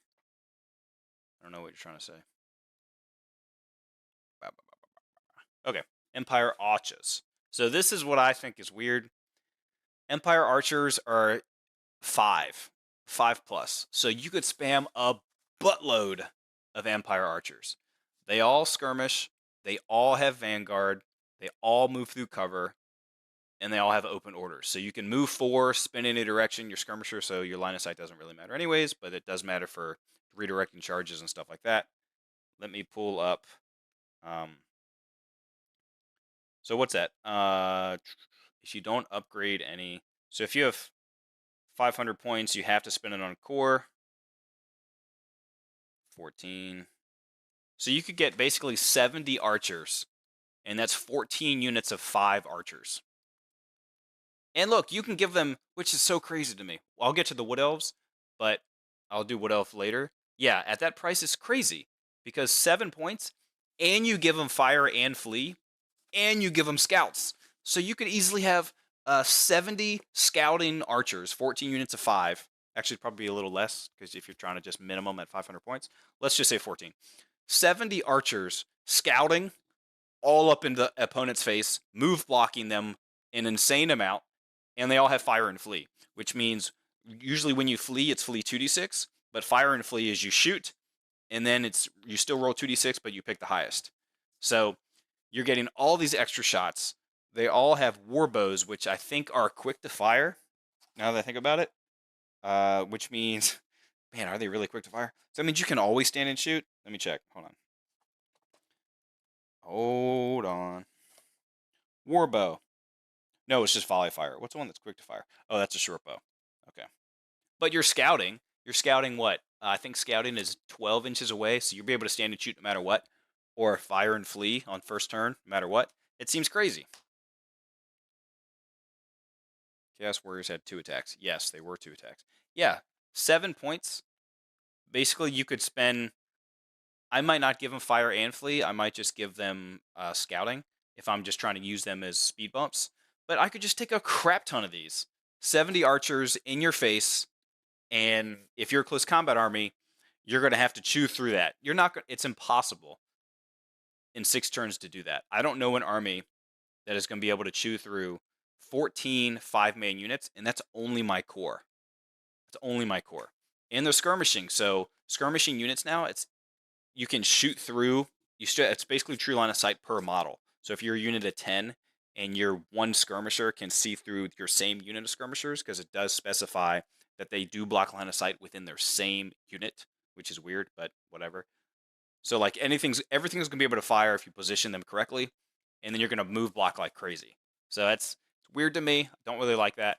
I don't know what you're trying to say. Okay. Empire Archers. So this is what I think is weird. Empire Archers are 5 plus. So you could spam a buttload of Empire Archers. They all skirmish. They all have Vanguard. They all move through cover. And they all have open orders. So you can move 4, spin in a direction, your skirmisher, so your line of sight doesn't really matter anyways, but it does matter for redirecting charges and stuff like that. Let me pull up. So what's that? If you don't upgrade any, so if you have 500 points, you have to spend it on core. 14. So you could get basically 70 archers, and that's 14 units of 5 archers. And look, you can give them, which is so crazy to me. I'll get to the Wood Elves, but I'll do Wood Elf later. Yeah, at that price, it's crazy because 7 points, and you give them fire and flee, and you give them scouts. So you could easily have 70 scouting archers, 14 units of 5, Actually, probably a little less, because if you're trying to just minimum at 500 points, let's just say 14. 70 archers scouting all up in the opponent's face, move blocking them an insane amount, and they all have fire and flee, which means usually when you flee, it's flee 2d6, but fire and flee is you shoot, and then it's you still roll 2d6, but you pick the highest. So you're getting all these extra shots. They all have war bows, which I think are quick to fire, now that I think about it, which means, man, are they really quick to fire? So that means you can always stand and shoot. Let me check. Hold on. Warbow. No, it's just volley fire. What's the one that's quick to fire? Oh, that's a short bow. Okay. But you're scouting. You're scouting what? I think scouting is 12 inches away, so you'll be able to stand and shoot no matter what. Or fire and flee on first turn, no matter what. It seems crazy. Chaos Warriors had 2 attacks. Yes, they were 2 attacks. Yeah, 7 points. Basically, you could spend... I might not give them fire and flee. I might just give them scouting if I'm just trying to use them as speed bumps. But I could just take a crap ton of these. 70 archers in your face, and if you're a close combat army, you're going to have to chew through that. You're not. It's impossible in 6 turns to do that. I don't know an army that is going to be able to chew through 14 5-man units, and that's only my core. It's only my core. And they're skirmishing, so skirmishing units now, you can shoot through. It's basically true line of sight per model. So if you're a unit of 10 and your one skirmisher can see through your same unit of skirmishers, because it does specify that they do block line of sight within their same unit, which is weird, but whatever. So like everything's going to be able to fire if you position them correctly, and then you're going to move block like crazy. So it's weird to me. I don't really like that.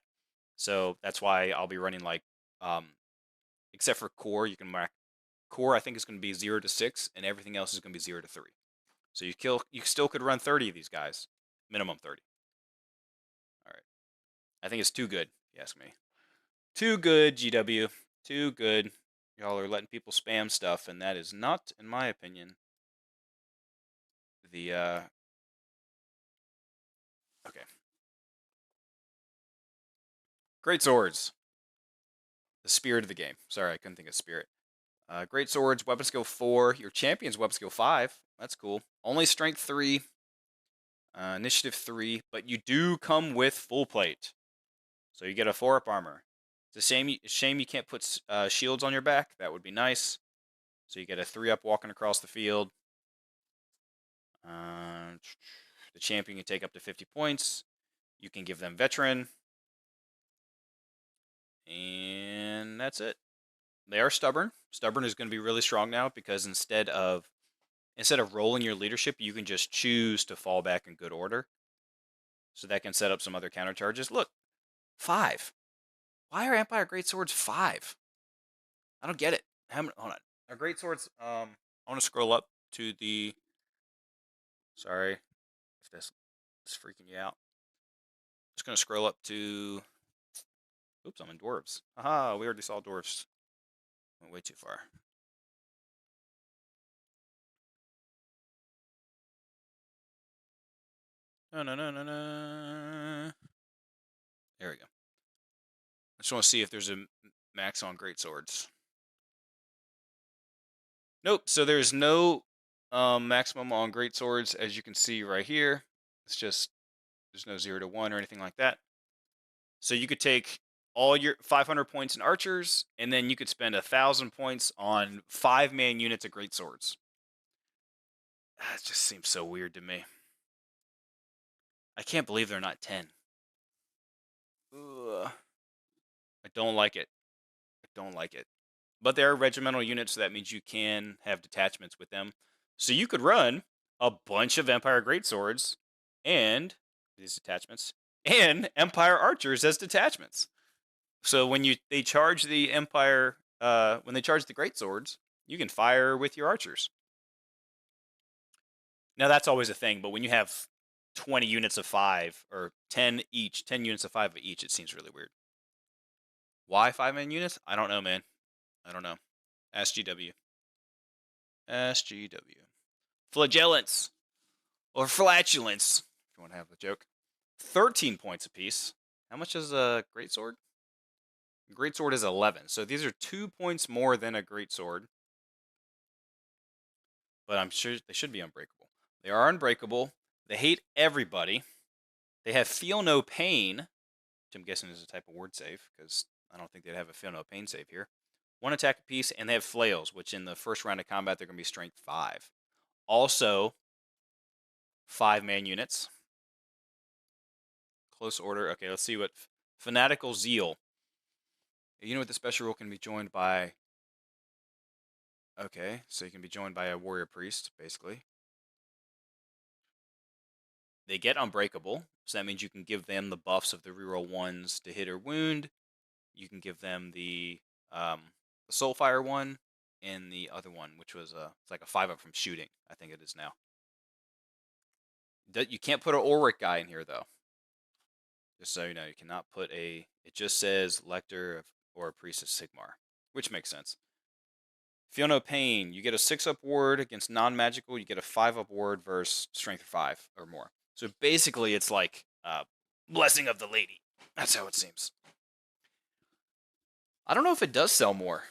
So that's why I'll be running like, except for core, you can mark core. I think is going to be 0 to 6, and everything else is going to be 0 to 3. So you still could run 30 of these guys, minimum 30. All right, I think it's too good. If you ask me, too good. GW, too good. Y'all are letting people spam stuff, and that is not, in my opinion, the okay. Greatswords, the spirit of the game. Sorry, I couldn't think of spirit. Greatswords, weapon skill 4. Your champion's weapon skill 5. That's cool. Only strength 3. Initiative 3, but you do come with full plate. So you get a 4-up armor. It's a shame you can't put shields on your back. That would be nice. So you get a 3-up walking across the field. The champion can take up to 50 points. You can give them veteran. And that's it. They are stubborn. Stubborn is going to be really strong now, because instead of rolling your leadership, you can just choose to fall back in good order. So that can set up some other counter charges. Look, 5. Why are Empire Greatswords 5? I don't get it. Hold on. Our Greatswords, I want to scroll up to the... Sorry if this is freaking you out. Just going to scroll up to... Oops, I'm in dwarves. Aha, we already saw dwarves. Went way too far. No. There we go. I just want to see if there's a max on Greatswords. Nope, so there's no maximum on Greatswords, as you can see right here. It's just, there's no 0 to 1 or anything like that. So you could take all your 500 points in archers, and then you could spend 1,000 points on 5-man units of Greatswords. That just seems so weird to me. I can't believe they're not 10. Ugh. I don't like it. I don't like it. But they are regimental units, so that means you can have detachments with them. So you could run a bunch of Empire Greatswords and these detachments and Empire Archers as detachments. So when they charge the Empire, when they charge the Greatswords, you can fire with your archers. Now that's always a thing, but when you have 20 units of 5 or 10 each, 10 units of 5 of each, it seems really weird. Why 5-man units? I don't know, man. I don't know. Ask GW. Ask GW. Flagellants. Or flatulence, if you want to have a joke. 13 points apiece. How much is a Greatsword? Greatsword is 11. So these are 2 points more than a Greatsword. But I'm sure they should be unbreakable. They are unbreakable. They hate everybody. They have feel no pain, which I'm guessing is a type of word save, because I don't think they'd have a feel no pain save here. 1 attack apiece, and they have flails, which in the first round of combat they're going to be strength 5. Also, 5-man units. Close order. Okay, let's see what Fanatical Zeal. You know what the special rule can be joined by? Okay, so you can be joined by a warrior priest, basically. They get unbreakable, so that means you can give them the buffs of the reroll 1s to hit or wound. You can give them the Soulfire one and the other one, which was it's like a 5-up from shooting. I think it is now. You can't put an Ulrich guy in here though. Just so you know, you cannot put a. It just says Lector or a Priest of Sigmar, which makes sense. Feel no pain. You get a 6-up ward against non-magical. You get a 5-up ward versus strength 5 or more. So basically, it's like Blessing of the Lady. That's how it seems. I don't know if it does sell more.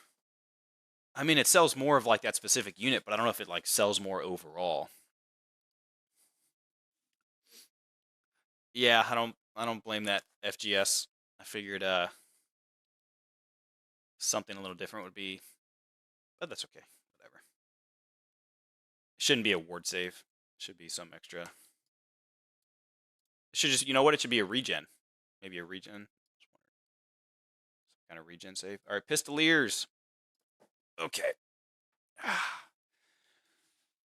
I mean, it sells more of like that specific unit, but I don't know if it like sells more overall. Yeah, I don't blame that FGS. I figured something a little different would be, but that's okay. Whatever. It shouldn't be a ward save. It should be some extra. It should just, you know what? It should be a regen. Maybe a regen. Some kind of regen save. All right, Pistoliers. Okay.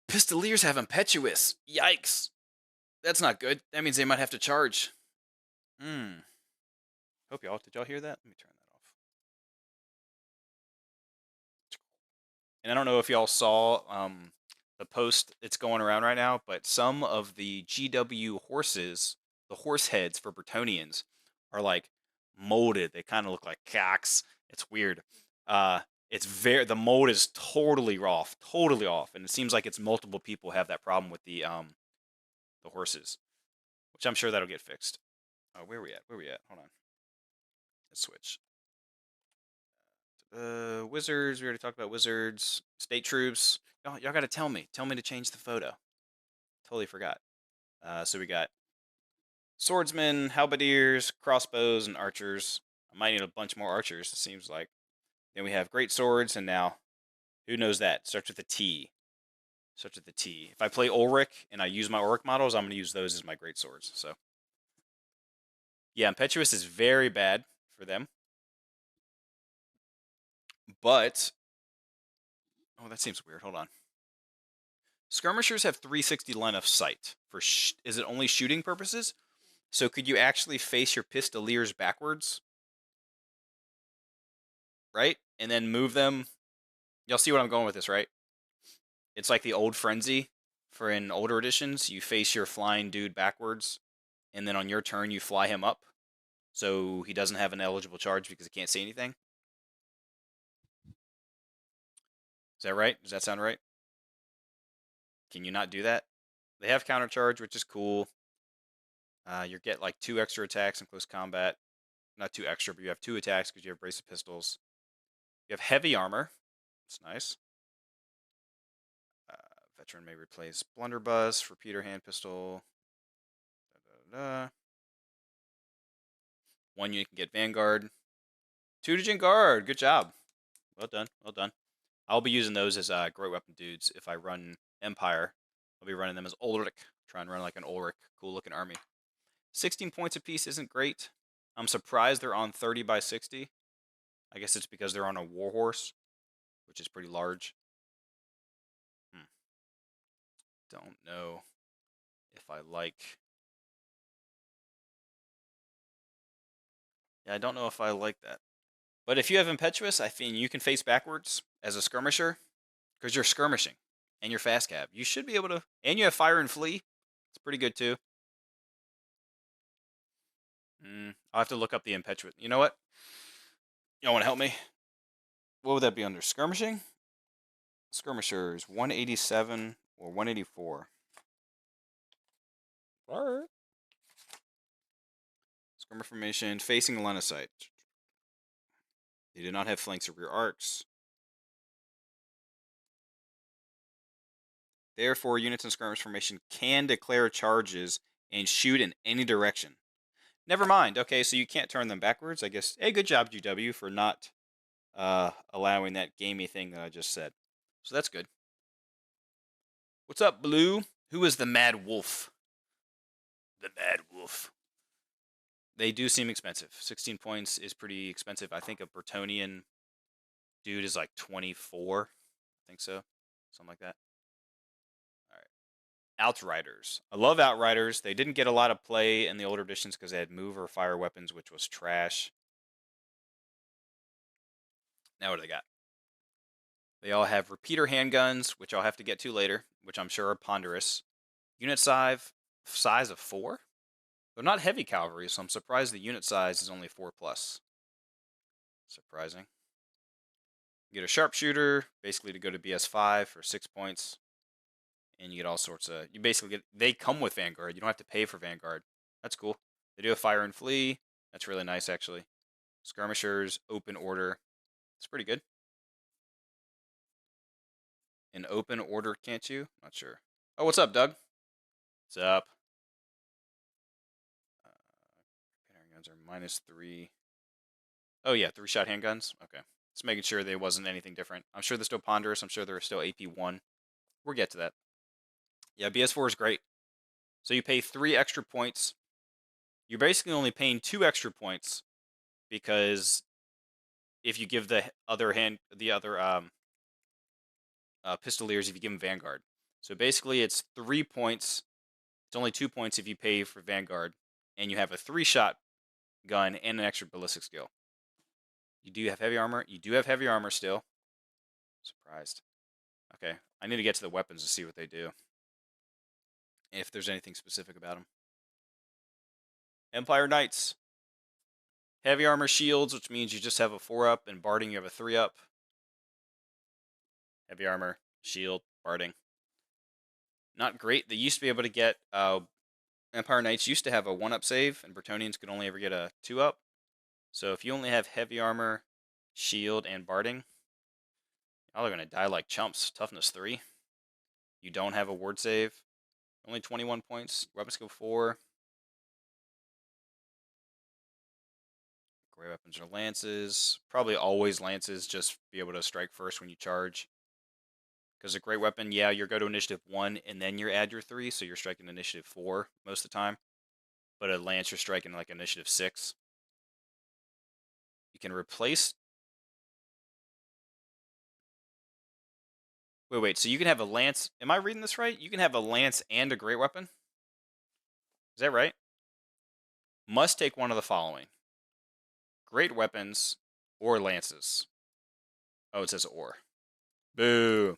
Pistoliers have Impetuous. Yikes. That's not good. That means they might have to charge. Hope y'all, did y'all hear that? Let me turn that off. And I don't know if y'all saw the post it's going around right now, but some of the GW horses, the horse heads for Bretonians, are like molded. They kind of look like cocks. It's weird. Uh, the mold is totally off, and it seems like it's multiple people have that problem with the horses, which I'm sure that'll get fixed. Where are we at? Hold on. Let's switch. Wizards. We already talked about wizards. State troops. Y'all got to tell me. Tell me to change the photo. Totally forgot. So we got swordsmen, halberdiers, crossbows, and archers. I might need a bunch more archers, it seems like. Then we have great swords, and now, who knows that? Starts with a T. Starts with a T. If I play Ulrich and I use my Ulrich models, I'm going to use those as my great swords. So, yeah, Impetuous is very bad for them. But, oh, that seems weird. Hold on. Skirmishers have 360 line of sight. Is it only shooting purposes? So could you actually face your pistoliers backwards? Right? And then move them. Y'all see what I'm going with this, right? It's like the old Frenzy for in older editions. You face your flying dude backwards, and then on your turn you fly him up. So he doesn't have an eligible charge because he can't see anything. Is that right? Does that sound right? Can you not do that? They have counter charge, which is cool. You get like 2 extra attacks in close combat. Not 2 extra, but you have 2 attacks because you have brace of pistols. You have heavy armor. It's nice. Veteran may replace blunderbuss for Peter hand pistol. Da, da, da. 1 unit can get Vanguard. 2 to Guard. Good job. Well done. Well done. I'll be using those as great weapon dudes if I run Empire. I'll be running them as Ulrich. Try and run like an Ulrich. Cool looking army. 16 points apiece isn't great. I'm surprised they're on 30 by 60. I guess it's because they're on a warhorse, which is pretty large. Don't know if I like. Yeah, I don't know if I like that. But if you have Impetuous, I think you can face backwards as a skirmisher because you're skirmishing and you're fast cab. You should be able to, and you have Fire and Flee. It's pretty good too. I'll have to look up the Impetuous. You know what? Y'all want to help me? What would that be under? Skirmishing? Skirmishers, 187 or 184. Alright. Skirmish formation, facing the line of sight. They do not have flanks or rear arcs. Therefore, units in skirmish formation can declare charges and shoot in any direction. Never mind. Okay, so you can't turn them backwards. I guess. Hey, good job, GW, for not allowing that gamey thing that I just said. So that's good. What's up, Blue? Who is the Mad Wolf? The Mad Wolf. They do seem expensive. 16 points is pretty expensive. I think a Bretonnian dude is like 24. I think so. Something like that. All right. Outriders. I love Outriders. They didn't get a lot of play in the older editions because they had move or fire weapons, which was trash. Now what do they got? They all have repeater handguns, which I'll have to get to later, which I'm sure are ponderous. Unit size of 4? They're not heavy cavalry, so I'm surprised the unit size is only 4 plus. Surprising. You get a sharpshooter, basically to go to BS5 for 6 points. And you get all sorts of... You basically get... They come with Vanguard. You don't have to pay for Vanguard. That's cool. They do have fire and flee. That's really nice, actually. Skirmishers, open order. It's pretty good. In open order, can't you? Not sure. Oh, what's up, Doug? What's up? Handguns are -3. Oh, yeah, 3-shot handguns. Okay. Just making sure there wasn't anything different. I'm sure they're still ponderous. I'm sure they're still AP1. We'll get to that. Yeah, BS4 is great. So you pay 3 extra points. You're basically only paying 2 extra points because if you give the other pistoliers, if you give them Vanguard. So basically it's 3 points. It's only 2 points if you pay for Vanguard, and you have a 3-shot gun and an extra ballistic skill. You do have heavy armor. You do have heavy armor still. Surprised. Okay, I need to get to the weapons to see what they do. If there's anything specific about them. Empire Knights. Heavy armor shields, which means you just have a 4-up, and barding you have a 3-up. Heavy armor, shield, barding. Not great. They used to be able to get... Empire Knights used to have a 1-up save, and Bretonnians could only ever get a 2-up. So if you only have heavy armor, shield, and barding, y'all are going to die like chumps. Toughness 3. You don't have a ward save. Only 21 points. Weapon skill 4. Great weapons are lances. Probably always lances, just be able to strike first when you charge. Because a great weapon, yeah, you go to initiative 1 and then you add your 3, so you're striking initiative 4 most of the time. But a lance, you're striking like initiative 6. You can replace... Wait, so you can have a lance... Am I reading this right? You can have a lance and a great weapon? Is that right? Must take one of the following. Great weapons or lances. Oh, it says or. Boo.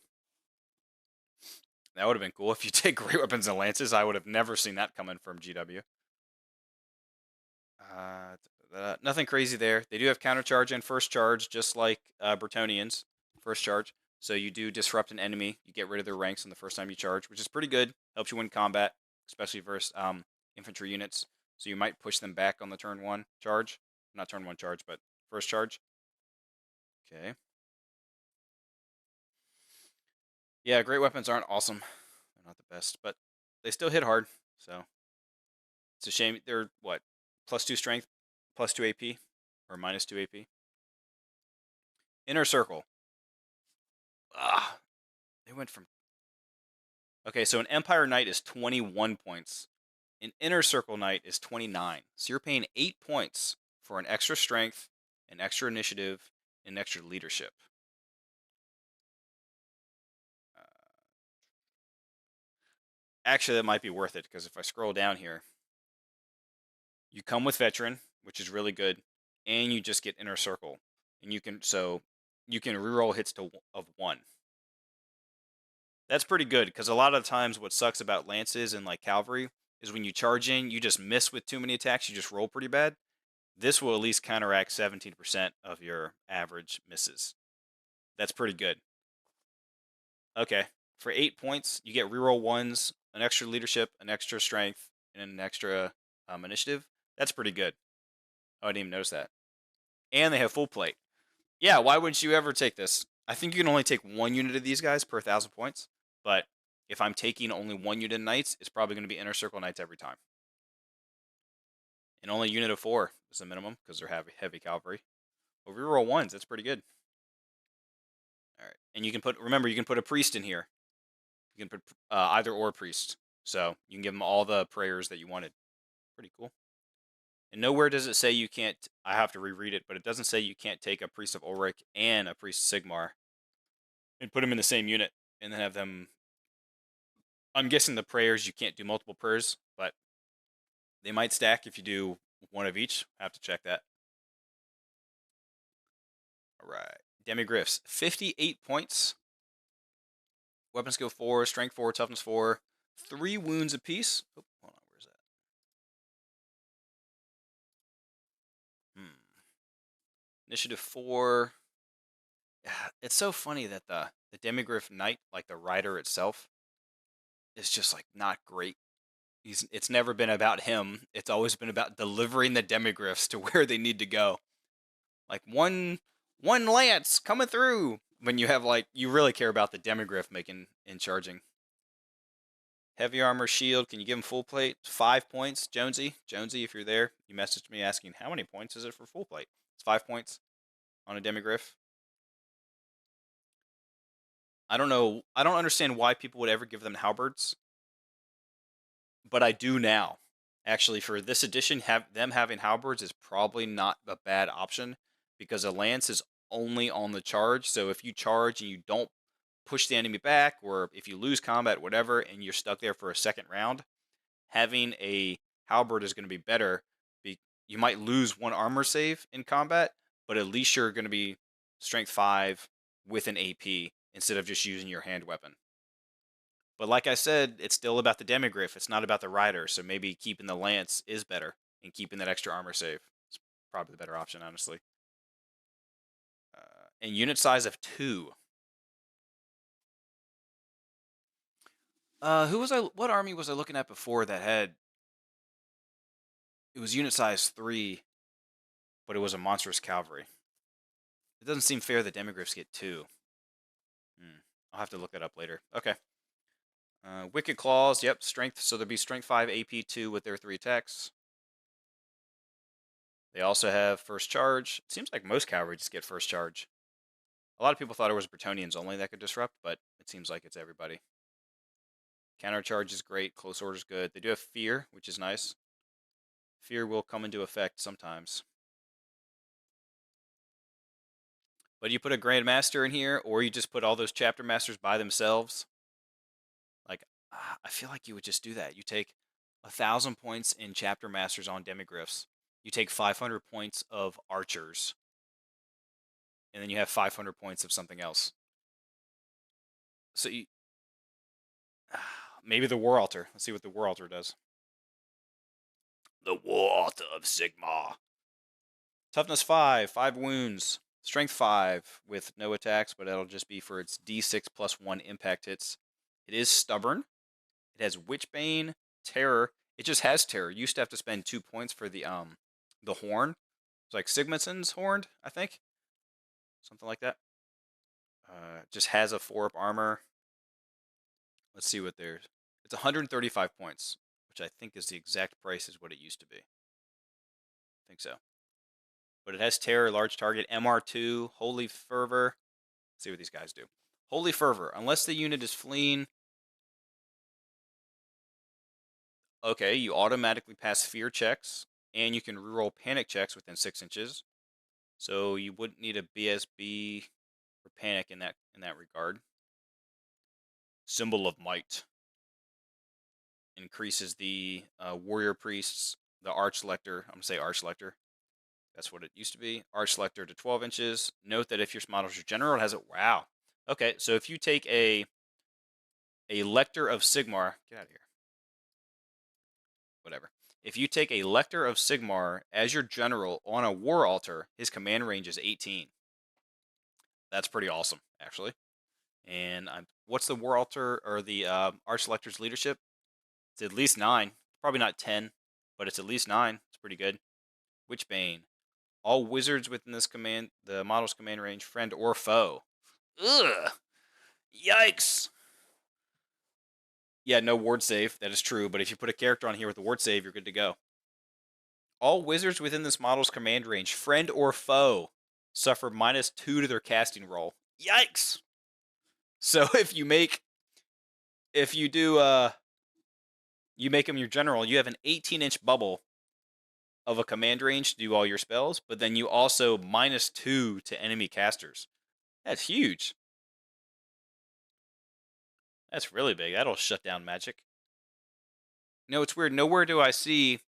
That would have been cool if you take great weapons and lances. I would have never seen that coming from GW. Nothing crazy there. They do have counter charge and first charge, just like Bretonnians. First charge. So you do disrupt an enemy. You get rid of their ranks on the first time you charge, which is pretty good. Helps you win combat, especially versus infantry units. So you might push them back on the turn 1 charge. Not turn 1 charge, but first charge. Okay. Yeah, great weapons aren't awesome. They're not the best, but they still hit hard. So it's a shame. They're what? +2 strength, +2 AP, or -2 AP. Inner Circle. Ah, they went from... Okay, so an Empire Knight is 21 points. An Inner Circle Knight is 29. So you're paying 8 points for an extra strength, an extra initiative, and extra leadership. Actually, that might be worth it, because if I scroll down here, you come with Veteran, which is really good, and you just get Inner Circle. And you can reroll hits of 1. That's pretty good, because a lot of times what sucks about lances and like cavalry is when you charge in, you just miss with too many attacks, you just roll pretty bad. This will at least counteract 17% of your average misses. That's pretty good. Okay, for 8 points, you get reroll 1s, an extra leadership, an extra strength, and an extra initiative. That's pretty good. Oh, I didn't even notice that. And they have full plate. Yeah, why wouldn't you ever take this? I think you can only take 1 unit of these guys per 1,000 points, but if I'm taking only 1 unit of knights, it's probably going to be inner circle knights every time. And only a unit of 4 is the minimum because they're heavy cavalry. Well, reroll ones, that's pretty good. All right, and you can remember, you can put a priest in here. You can put either or priest, so you can give them all the prayers that you wanted. Pretty cool. And nowhere does it say you can't. I have to reread it, but it doesn't say you can't take a priest of Ulrich and a priest of Sigmar and put them in the same unit and then have them. I'm guessing the prayers you can't do multiple prayers, but they might stack if you do one of each. I have to check that. All right, Demig Griffs, 58 points. Weapon skill 4, strength 4, toughness 4, 3 wounds apiece. Oh, hold on, where's that? Initiative 4. It's so funny that the Demigriff Knight, like the rider itself, is just like not great. It's never been about him. It's always been about delivering the Demigriffs to where they need to go. Like one lance coming through. When you have like, you really care about the Demigriff making and charging. Heavy armor, shield. Can you give him full plate? 5 points, Jonesy. Jonesy, if you're there, you messaged me asking how many points is it for full plate. It's 5 points on a Demigriff. I don't know. I don't understand why people would ever give them halberds, but I do now. Actually, for this edition, them having halberds is probably not a bad option because a lance is only on the charge. So if you charge and you don't push the enemy back, or if you lose combat, whatever, and you're stuck there for a second round, having a halberd is going to be better. You might lose 1 armor save in combat, but at least you're going to be strength 5 with an AP instead of just using your hand weapon. But like I said, it's still about the Demigriff. It's not about the rider. So maybe keeping the lance is better, and keeping that extra armor save is probably the better option, honestly. And unit size of 2. Who was I? What army was I looking at before that had? It was unit size 3, but it was a monstrous cavalry. It doesn't seem fair that Demigriffs get 2. I'll have to look that up later. Okay. Wicked Claws, yep, strength. So there'd be strength 5, AP 2 with their 3 attacks. They also have first charge. It seems like most cavalry just get first charge. A lot of people thought it was Bretonnians only that could disrupt, but it seems like it's everybody. Counter charge is great. Close order is good. They do have fear, which is nice. Fear will come into effect sometimes. But you put a Grandmaster in here, or you just put all those Chapter Masters by themselves. Like, I feel like you would just do that. You take 1,000 points in Chapter Masters on Demigriffs. You take 500 points of Archers. And then you have 500 points of something else. So you, maybe the War Altar. Let's see what the War Altar does. The War Altar of Sigmar. Toughness 5, 5 wounds. Strength 5 with no attacks, but that'll just be for its D6 plus 1 impact hits. It is stubborn. It has Witchbane, Terror. It just has Terror. You used to have to spend 2 points for the horn. It's like Sigmundsson's horn, I think. Something like that. Just has a 4-up armor. Let's see what there's. It's 135 points, which I think is the exact price as what it used to be. I think so. But it has Terror, Large Target, MR2, Holy Fervor. Let's see what these guys do. Holy Fervor. Unless the unit is fleeing. Okay, you automatically pass fear checks, and you can reroll panic checks within 6 inches. So you wouldn't need a BSB for panic in that regard. Symbol of Might. Increases the warrior priests, the arch lector. I'm going to say arch lector. That's what it used to be. Arch lector to 12 inches. Note that if your model's your general, it has it. Wow. Okay, so if you take a lector of Sigmar, get out of here. Whatever. If you take a lector of Sigmar as your general on a war altar, his command range is 18. That's pretty awesome, actually. And what's the war altar or the arch lector's leadership? It's at least 9. Probably not 10, but it's at least 9. It's pretty good. Witchbane. All wizards within the model's command range, friend or foe. Ugh! Yikes! Yeah, no ward save. That is true. But if you put a character on here with a ward save, you're good to go. All wizards within this model's command range, friend or foe, suffer -2 to their casting roll. Yikes! So if you make them your general, you have an 18-inch bubble of a command range to do all your spells, but then you also -2 to enemy casters. That's huge. That's really big. That'll shut down magic. No, it's weird. Nowhere do I see.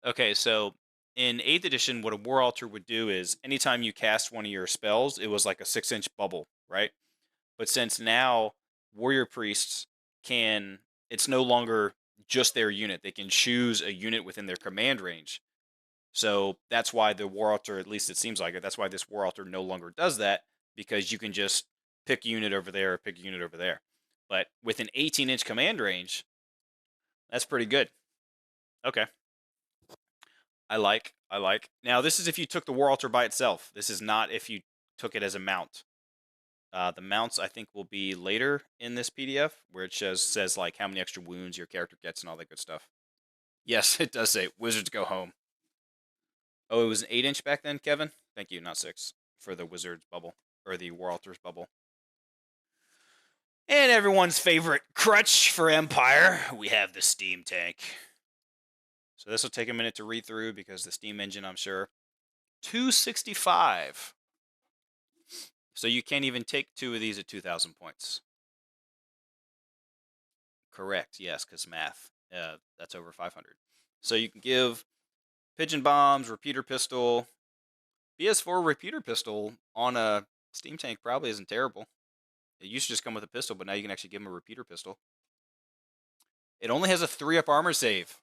Okay, so in 8th edition, what a War Altar would do is anytime you cast one of your spells, it was like a 6-inch bubble, right? But since now Warrior Priests it's no longer just their unit. They can choose a unit within their command range. So that's why the War Altar, at least it seems like it, that's why this War Altar no longer does that, because you can just pick a unit over there or pick a unit over there. But with an 18-inch command range, that's pretty good. Okay. I like. Now, this is if you took the War Altar by itself. This is not if you took it as a mount. The mounts, I think, will be later in this PDF, where it says like how many extra wounds your character gets and all that good stuff. Yes, it does say wizards go home. Oh, it was an 8-inch back then, Kevin? Thank you, not 6, for the wizards bubble, or the War Altars bubble. And everyone's favorite crutch for Empire, we have the Steam Tank. So this will take a minute to read through because the Steam engine, I'm sure. 265. So you can't even take 2 of these at 2,000 points. Correct, yes, because math. That's over 500. So you can give pigeon bombs, repeater pistol. BS4 repeater pistol on a Steam Tank probably isn't terrible. It used to just come with a pistol, but now you can actually give them a repeater pistol. It only has a 3-up armor save.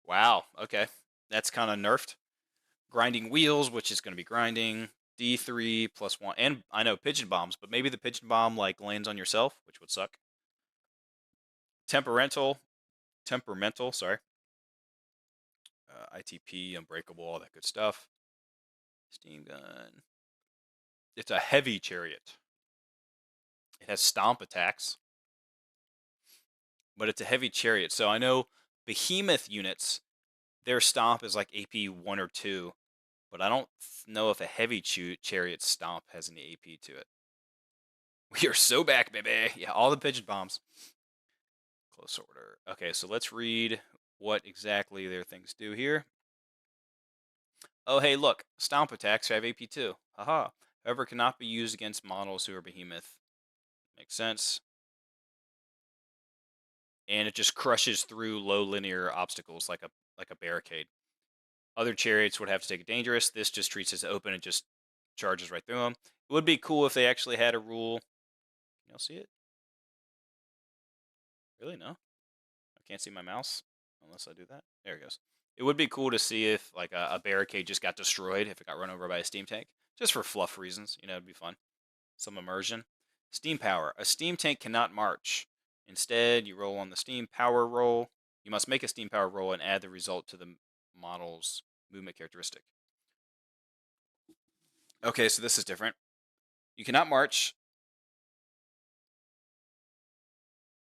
Wow, okay. That's kind of nerfed. Grinding wheels, which is going to be grinding. D3 +1. And I know pigeon bombs, but maybe the pigeon bomb like lands on yourself, which would suck. Temperamental, sorry. ITP, unbreakable, all that good stuff. Steam gun. It's a heavy chariot. It has stomp attacks, but it's a heavy chariot. So I know behemoth units, their stomp is like AP 1 or 2, but I don't know if a heavy chariot stomp has any AP to it. We are so back, baby. Yeah, all the pigeon bombs. Close order. Okay, so let's read what exactly their things do here. Oh, hey, look. Stomp attacks have AP 2. Haha. However, cannot be used against models who are behemoth. Makes sense. And it just crushes through low linear obstacles like a barricade. Other chariots would have to take it dangerous. This just treats it as open and just charges right through them. It would be cool if they actually had a rule. Can y'all see it? Really? No? I can't see my mouse unless I do that. There it goes. It would be cool to see if like a barricade just got destroyed if it got run over by a steam tank. Just for fluff reasons. It'd be fun. Some immersion. Steam power. A steam tank cannot march. Instead, you roll on the steam power roll. You must make a steam power roll and add the result to the model's movement characteristic. Okay, so this is different. You cannot march.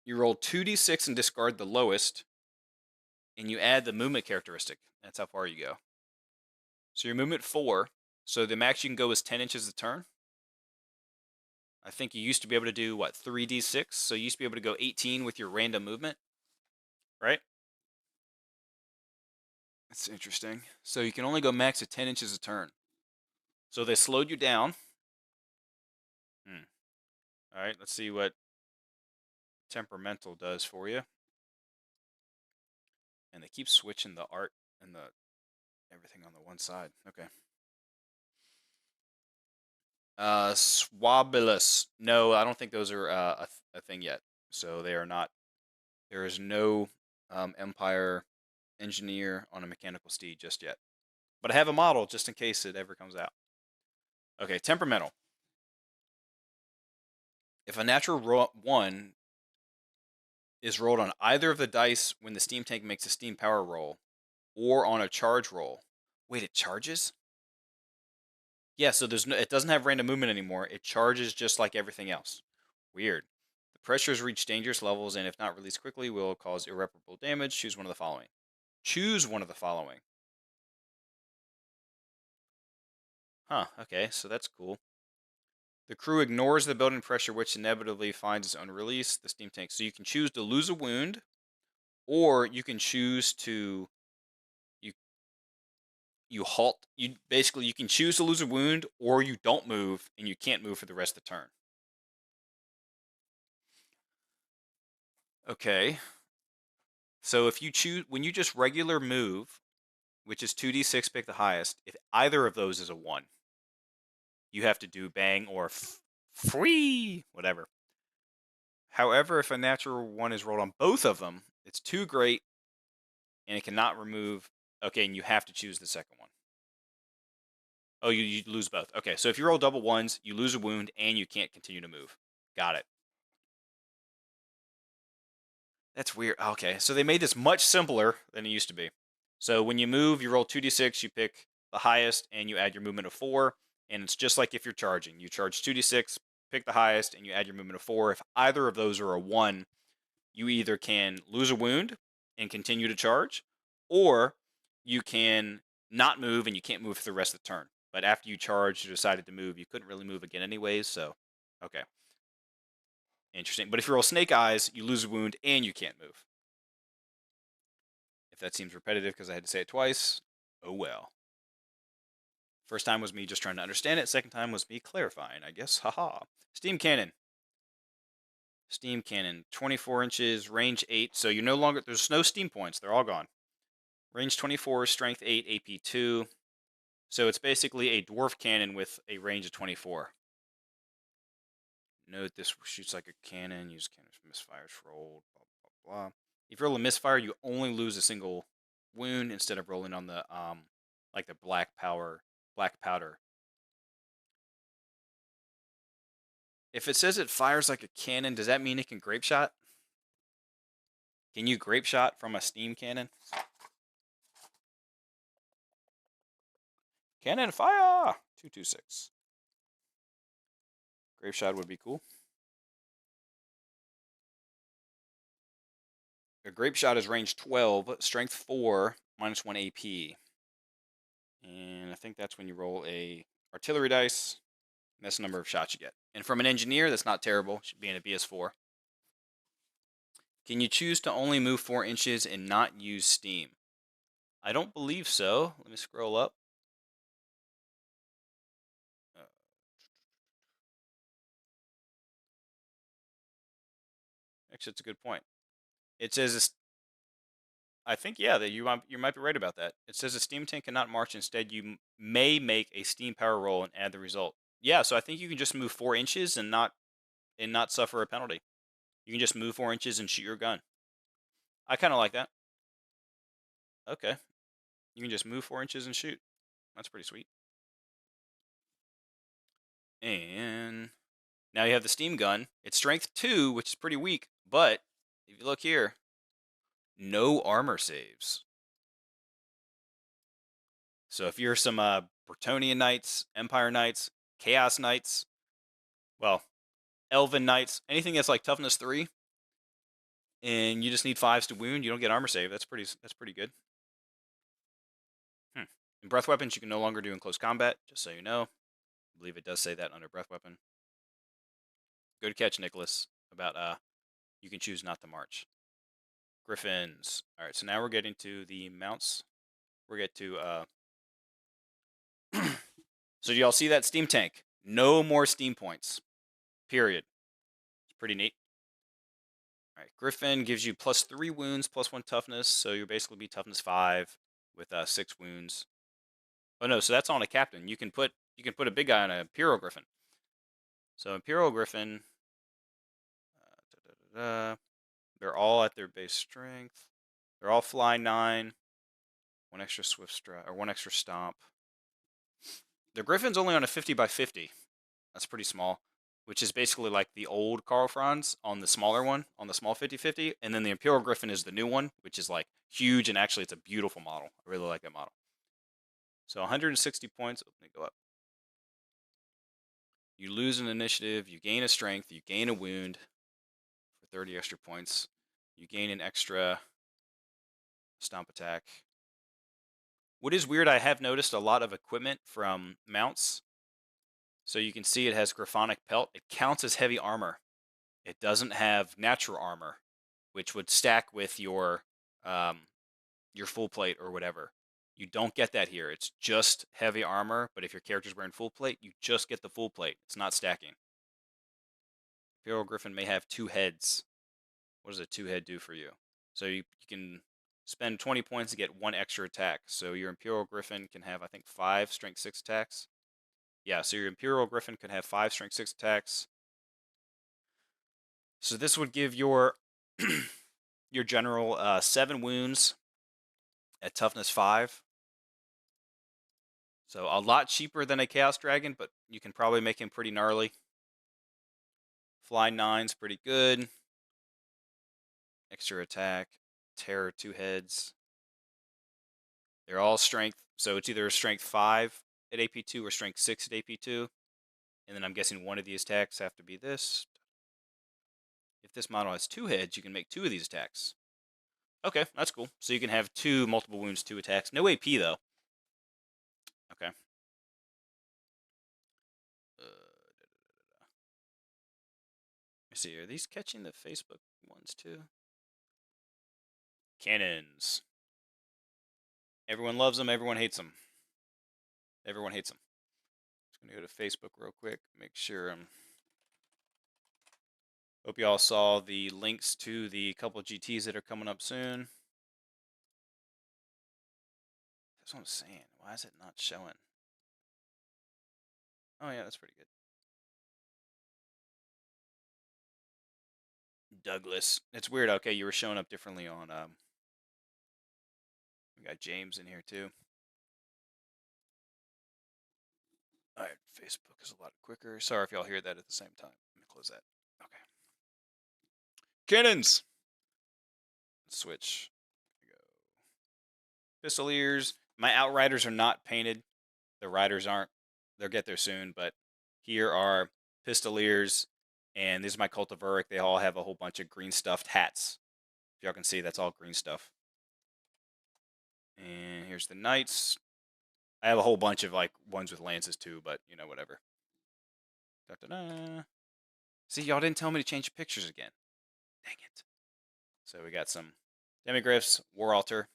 You roll 2d6 and discard the lowest, and you add the movement characteristic. That's how far you go. So your movement 4. So the max you can go is 10 inches a turn. I think you used to be able to do, 3d6? So you used to be able to go 18 with your random movement, right? That's interesting. So you can only go max at 10 inches a turn. So they slowed you down. All right, let's see what temperamental does for you. And they keep switching the art and the everything on the one side. Okay. Swabulous. No, I don't think those are a thing yet. So they are not. There is no Empire engineer on a mechanical steed just yet. But I have a model just in case it ever comes out. Okay, temperamental. If a natural 1 is rolled on either of the dice when the steam tank makes a steam power roll, or on a charge roll, Wait, it charges? Yeah, so it doesn't have random movement anymore. It charges just like everything else. Weird. The pressures reach dangerous levels, and if not released quickly, will cause irreparable damage. Choose one of the following. Choose one of the following. Huh, okay, so that's cool. The crew ignores the building pressure, which inevitably finds its own release, the steam tank. So you can choose to lose a wound, or you can choose to you you halt. You basically you can choose to lose a wound, or you don't move, and you can't move for the rest of the turn. Okay. So if you choose when you just regular move, which is 2d6, pick the highest. If either of those is a 1, you have to do bang or free, whatever. However, if a natural 1 is rolled on both of them, it's too great and it cannot remove. Okay, and you have to choose the second one. Oh, you lose both. Okay, so if you roll double 1s, you lose a wound and you can't continue to move. Got it. That's weird. Okay, so they made this much simpler than it used to be. So when you move, you roll 2d6, you pick the highest, and you add your movement of 4. And it's just like if you're charging. You charge 2d6, pick the highest, and you add your movement of 4. If either of those are a 1, you either can lose a wound and continue to charge, or you can not move and you can't move for the rest of the turn. But after you charged or decided to move, you couldn't really move again anyways, so okay. Interesting. But if you roll snake eyes, you lose a wound and you can't move. If that seems repetitive because I had to say it twice, oh well. First time was me just trying to understand it. Second time was me clarifying, I guess. Haha. Steam cannon. Steam cannon. 24 inches, range 8. So you're no longer, there's no steam points. They're all gone. Range 24, strength 8, AP 2. So it's basically a dwarf cannon with a range of 24. Note this shoots like a cannon. Use cannon for misfires rolled. Blah blah blah. If you roll a misfire, you only lose a single wound instead of rolling on the like the black powder. If it says it fires like a cannon, does that mean it can grape shot? Can you grape shot from a steam cannon? Cannon fire! 226. Grape shot would be cool. A grape shot is range 12, strength 4, minus 1 AP. And I think that's when you roll a artillery dice. And that's the number of shots you get. And from an engineer, that's not terrible. Should be in a BS4. Can you choose to only move 4 inches and not use steam? I don't believe so. Let me scroll up. Actually, it's a good point. It says, I think, yeah, that you might be right about that. It says a steam tank cannot march. Instead, you may make a steam power roll and add the result. Yeah, so I think you can just move 4 inches and not suffer a penalty. You can just move 4 inches and shoot your gun. I kind of like that. Okay. You can just move 4 inches and shoot. That's pretty sweet. And now you have the steam gun. It's strength 2, which is pretty weak. But if you look here, no armor saves. So if you're some Bretonnian Knights, Empire Knights, Chaos Knights, well, Elven Knights, anything that's like toughness 3, and you just need 5s to wound, you don't get armor save. That's pretty good. And breath weapons you can no longer do in close combat, just so you know. I believe it does say that under breath weapon. Good catch, Nicholas, about you can choose not to march. Griffins. All right, so now we're getting to the mounts. We're get to so do y'all see that steam tank? No more steam points. Period. It's pretty neat. All right, Griffin gives you +3 wounds, +1 toughness, so you'll basically be toughness 5 with 6 wounds. Oh no, so that's on a captain. You can put a big guy on a Imperial Griffin. So Imperial Griffin, they're all at their base strength. They're all fly 9, 1 extra swift stride or 1 extra stomp. The Griffin's only on a 50 by 50. That's pretty small, which is basically like the old Karl Franz on the smaller one, on the small 50-50. And then the Imperial Griffin is the new one, which is like huge, and actually it's a beautiful model. I really like that model. So 160 points. Let me go up. You lose an initiative. You gain a strength. You gain a wound for 30 extra points. You gain an extra stomp attack. What is weird, I have noticed a lot of equipment from mounts. So you can see it has Graphonic Pelt. It counts as heavy armor. It doesn't have natural armor, which would stack with your full plate or whatever. You don't get that here. It's just heavy armor, but if your character's wearing full plate, you just get the full plate. It's not stacking. Imperial Griffin may have 2 heads. What does a 2-head do for you? So you can spend 20 points to get 1 extra attack. So your Imperial Griffin can have, I think, 5 strength 6 attacks. Yeah, so your Imperial Griffin could have 5 strength 6 attacks. So this would give your your general 7 wounds at toughness 5. So a lot cheaper than a Chaos Dragon, but you can probably make him pretty gnarly. Fly 9's pretty good. Extra attack. Terror 2 heads. They're all strength, so it's either strength 5 at AP2 or strength 6 at AP2. And then I'm guessing one of these attacks have to be this. If this model has 2 heads, you can make 2 of these attacks. Okay, that's cool. So you can have 2 multiple wounds, 2 attacks. No AP, though. Okay. Let me see, are these catching the Facebook ones, too? Cannons. Everyone loves them, everyone hates them. Everyone hates them. Just going to go to Facebook real quick, make sure hope you all saw the links to the couple GTs that are coming up soon. That's what I'm saying. Why is it not showing? Oh yeah, that's pretty good. Douglas. It's weird. Okay, you were showing up differently on we got James in here too. Alright, Facebook is a lot quicker. Sorry if y'all hear that at the same time. Let me close that. Okay. Cannons! Let's switch. There we go. Pistoliers. My Outriders are not painted. The Riders aren't. They'll get there soon, but here are Pistoliers, and this is my Cult of Uruk. They all have a whole bunch of green stuffed hats. If y'all can see, that's all green stuff. And here's the Knights. I have a whole bunch of like ones with lances too, but you know, whatever. Da-da-da. See, y'all didn't tell me to change the pictures again. Dang it. So we got some Demig Griffs, War Altar.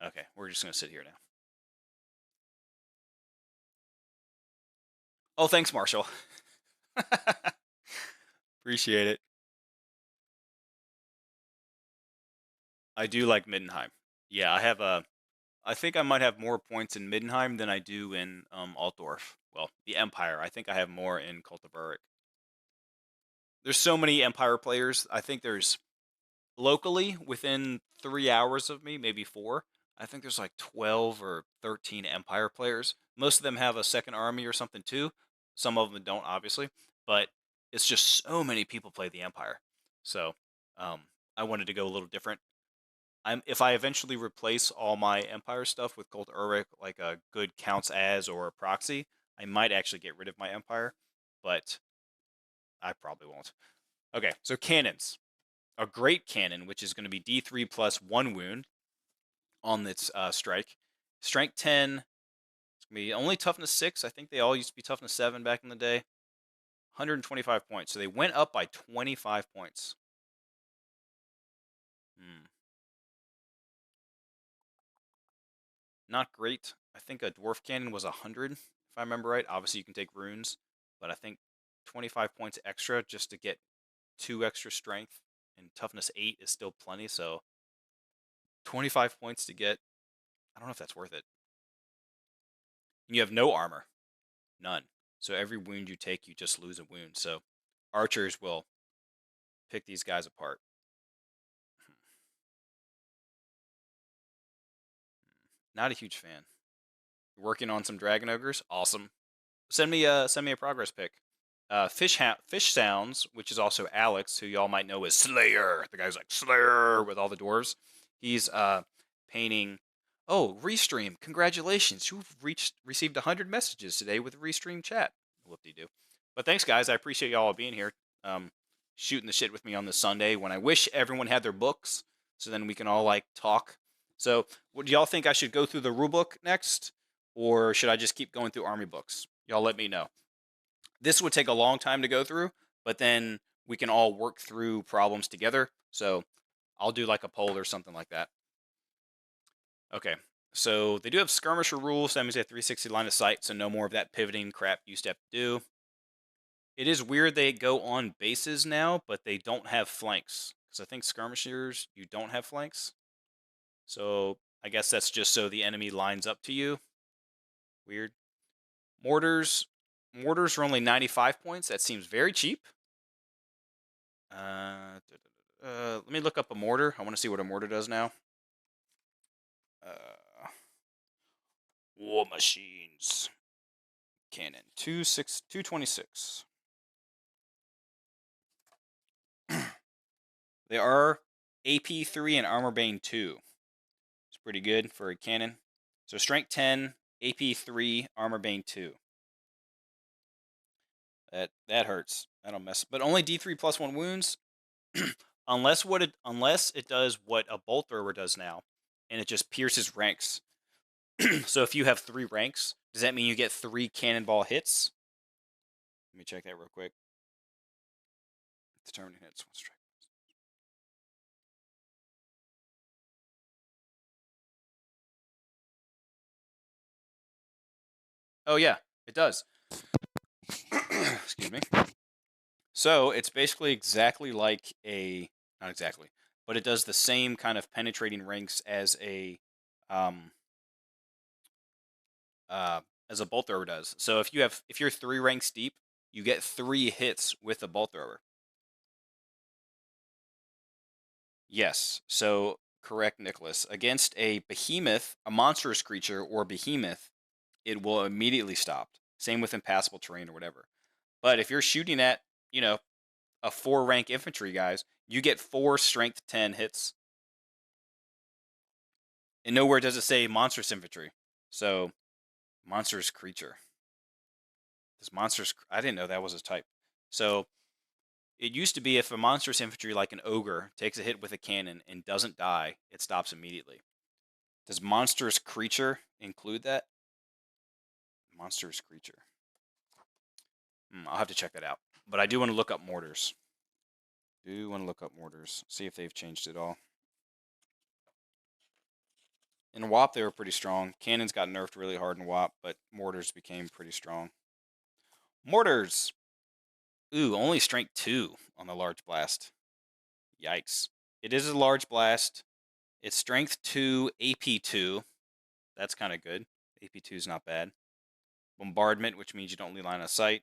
Okay, we're just going to sit here now. Oh, thanks, Marshall. Appreciate it. I do like Middenheim. Yeah, I think I might have more points in Middenheim than I do in Altdorf. Well, the Empire. I think I have more in Cult of Uruk. There's so many Empire players. I think there's locally within 3 hours of me, maybe 4. I think there's like 12 or 13 Empire players. Most of them have a second army or something too. Some of them don't, obviously, but it's just so many people play the Empire. So I wanted to go a little different. If I eventually replace all my Empire stuff with Cult Uruk, like a good counts as or a proxy, I might actually get rid of my Empire, but I probably won't. Okay, so cannons. A great cannon, which is going to be D3 plus 1 wound on its strike. Strength 10. It's going to be only toughness 6. I think they all used to be toughness 7 back in the day. 125 points. So they went up by 25 points. Not great. I think a dwarf cannon was 100, if I remember right. Obviously, you can take runes, but I think 25 points extra just to get 2 extra strength, and toughness 8 is still plenty, so 25 points to get, I don't know if that's worth it. And you have no armor. None. So every wound you take, you just lose a wound. So archers will pick these guys apart. Not a huge fan. You're working on some dragon ogres? Awesome. Send me a progress pic. Fish Sounds, which is also Alex, who y'all might know as Slayer. The guy's like Slayer with all the dwarves. He's painting. Oh, Restream! Congratulations! You've received 100 messages today with Restream chat. Whoop-de-doo. But thanks, guys. I appreciate y'all being here, shooting the shit with me on this Sunday when I wish everyone had their books, so then we can all like talk. So, what do y'all think? I should go through the rulebook next, or should I just keep going through army books? Y'all let me know. This would take a long time to go through, but then we can all work through problems together. So, I'll do like a poll or something like that. Okay, so they do have skirmisher rules. That means they have 360 line of sight, so no more of that pivoting crap you used to have to do. It is weird they go on bases now, but they don't have flanks. Because I think skirmishers, you don't have flanks. So I guess that's just so the enemy lines up to you. Weird. Mortars. Mortars are only 95 points. That seems very cheap. Let me look up a mortar. I want to see what a mortar does now. War machines. Cannon 226. They are AP3 and Armor Bane 2. It's pretty good for a cannon. So Strength 10, AP3, Armor Bane 2. That hurts. That'll mess. But only D3 plus 1 wounds. unless it does what a bolt thrower does now, and it just pierces ranks. So if you have 3 ranks, does that mean you get 3 cannonball hits? Let me check that real quick. Determining hits. One strike. Oh yeah, it does. Excuse me. So it's basically exactly like not exactly, but it does the same kind of penetrating ranks as a um, bolt thrower does. So if you're 3 ranks deep, you get 3 hits with a bolt thrower. Yes. So correct, Nicholas. Against a behemoth, a monstrous creature or behemoth, it will immediately stop. Same with impassable terrain or whatever. But if you're shooting at, a 4 rank infantry guys, you get 4 strength 10 hits. And nowhere does it say monstrous infantry. So, monstrous creature. I didn't know that was a type. So, it used to be if a monstrous infantry like an ogre takes a hit with a cannon and doesn't die, it stops immediately. Does monstrous creature include that? Monstrous creature. I'll have to check that out. But I do want to look up mortars. See if they've changed it all. In WoP, they were pretty strong. Cannons got nerfed really hard in WoP, but mortars became pretty strong. Mortars! Ooh, only strength 2 on the large blast. Yikes. It is a large blast. It's strength 2, AP2. That's kind of good. AP2 is not bad. Bombardment, which means you don't leave line of sight.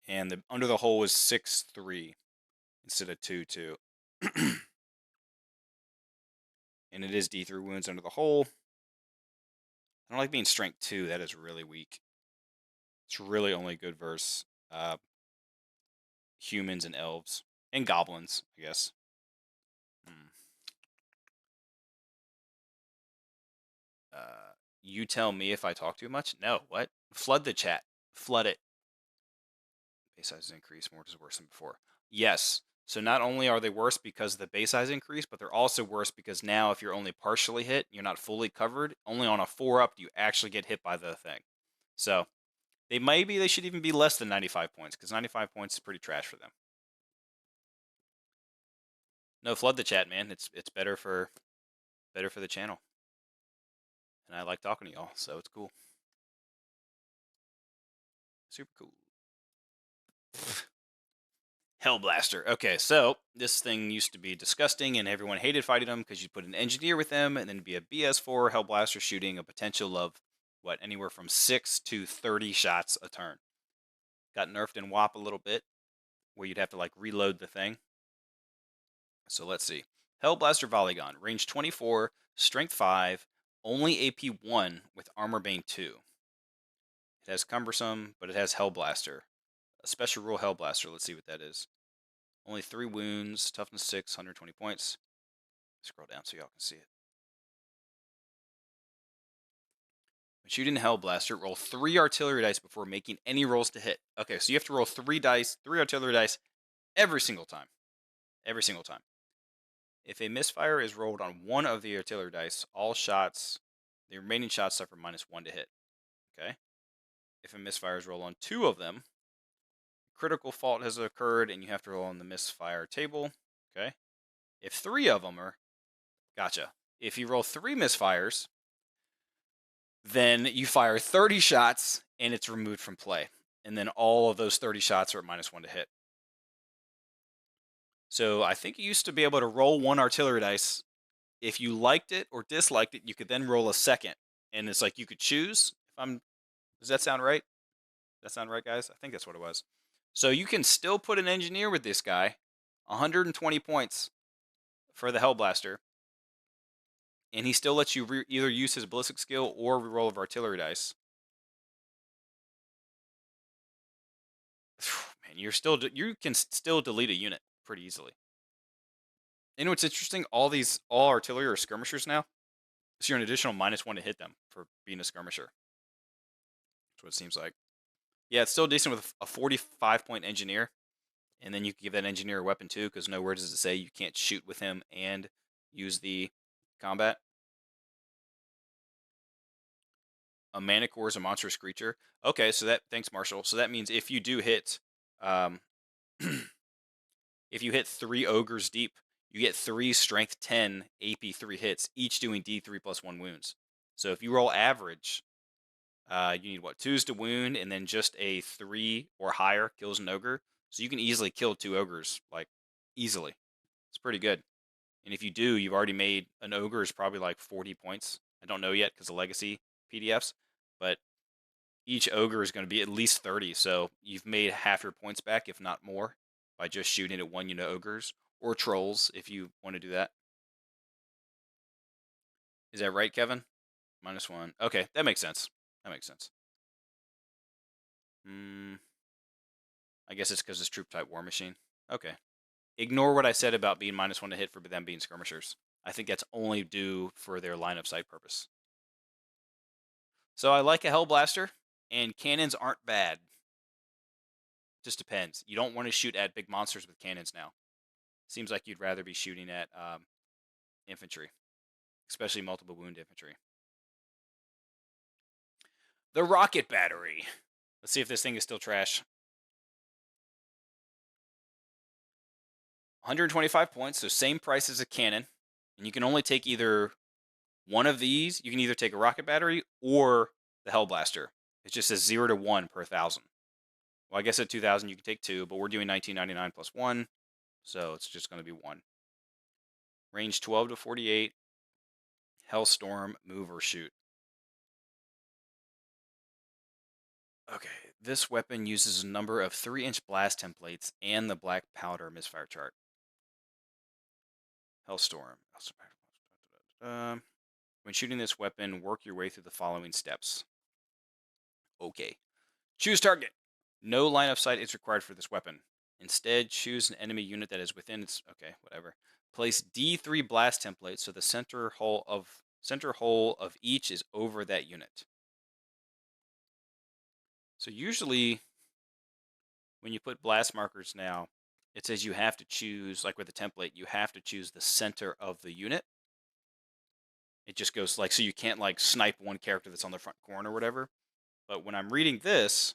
And the under the hull was 6-3 instead of 2-2. And it is D3 wounds under the hull. I don't like being strength 2. That is really weak. It's really only good versus humans and elves. And goblins, I guess. You tell me if I talk too much? No, what? Flood the chat. Flood it. Base size increase, more is worse than before. Yes. So not only are they worse because the base size increased, but they're also worse because now if you're only partially hit, you're not fully covered, only on a 4-up do you actually get hit by the thing. So they should even be less than 95 points, because 95 points is pretty trash for them. No, flood the chat, man. It's better for the channel. And I like talking to y'all, so it's cool. Super cool. Hellblaster. Okay, so this thing used to be disgusting and everyone hated fighting them because you put an engineer with them and then be a BS4 Hellblaster shooting a potential of, anywhere from 6 to 30 shots a turn. Got nerfed in WoP a little bit where you'd have to reload the thing. So let's see. Hellblaster Volley Gun, range 24, strength 5, only AP 1 with Armor Bane 2. It has Cumbersome, but it has Hellblaster. A special rule Hellblaster, let's see what that is. Only 3 wounds, toughness 6, 120 points. Scroll down so y'all can see it. When shooting a Hellblaster, roll 3 artillery dice before making any rolls to hit. Okay, so you have to roll 3 dice, 3 artillery dice every single time. Every single time. If a misfire is rolled on one of the artillery dice, all shots, the remaining shots suffer -1 to hit. Okay. If a misfire is rolled on 2 of them, critical fault has occurred and you have to roll on the misfire table. Okay. If 3 of them are, gotcha. If you roll 3 misfires, then you fire 30 shots and it's removed from play. And then all of those 30 shots are at -1 to hit. So I think you used to be able to roll 1 artillery dice. If you liked it or disliked it, you could then roll a second. And it's like you could choose. Does that sound right? Does that sound right, guys? I think that's what it was. So you can still put an engineer with this guy, 120 points for the Hellblaster, and he still lets you either use his ballistic skill or reroll of artillery dice. Man, you can still delete a unit pretty easily. You know what's interesting? All artillery are skirmishers now. So you're an additional -1 to hit them for being a skirmisher. That's what it seems like. Yeah, it's still decent with a 45-point engineer. And then you can give that engineer a weapon too, because nowhere does it say you can't shoot with him and use the combat. A Manicore is a monstrous creature. Okay, so thanks, Marshall. So that means if you do hit, um, if you hit 3 ogres deep, you get 3 strength 10 AP 3 hits, each doing D3 plus 1 wounds. So if you roll average, you need what, 2s to wound, and then just a 3 or higher kills an ogre. So you can easily kill 2 ogres, like easily. It's pretty good. And if you do, you've already made an ogre is probably like 40 points. I don't know yet because of legacy PDFs, but each ogre is going to be at least 30. So you've made half your points back, if not more, by just shooting at 1 unit ogres or trolls if you want to do that. Is that right, Kevin? -1. Okay, that makes sense. That makes sense. I guess it's because it's troop type war machine. Okay. Ignore what I said about being -1 to hit for them being skirmishers. I think that's only due for their line of sight purpose. So I like a Hellblaster, and cannons aren't bad. Just depends. You don't want to shoot at big monsters with cannons now. Seems like you'd rather be shooting at infantry, especially multiple wound infantry. The rocket battery. Let's see if this thing is still trash. 125 points, so same price as a cannon. And you can only take either one of these. You can either take a rocket battery or the Hellblaster. It just says 0 to 1 per 1,000. Well, I guess at 2,000 you can take 2, but we're doing 1999 plus 1. So it's just going to be 1. Range 12 to 48. Hellstorm, move or shoot. Okay, this weapon uses a number of 3-inch blast templates and the black powder misfire chart. Hellstorm. When shooting this weapon, work your way through the following steps. Okay. Choose target. No line of sight is required for this weapon. Instead, choose an enemy unit that is within its... Okay, whatever. Place D3 blast templates so the center hole of each is over that unit. So usually, when you put blast markers now, it says you have to choose, like with a template, you have to choose the center of the unit. It just goes like, so you can't like snipe one character that's on the front corner or whatever. But when I'm reading this,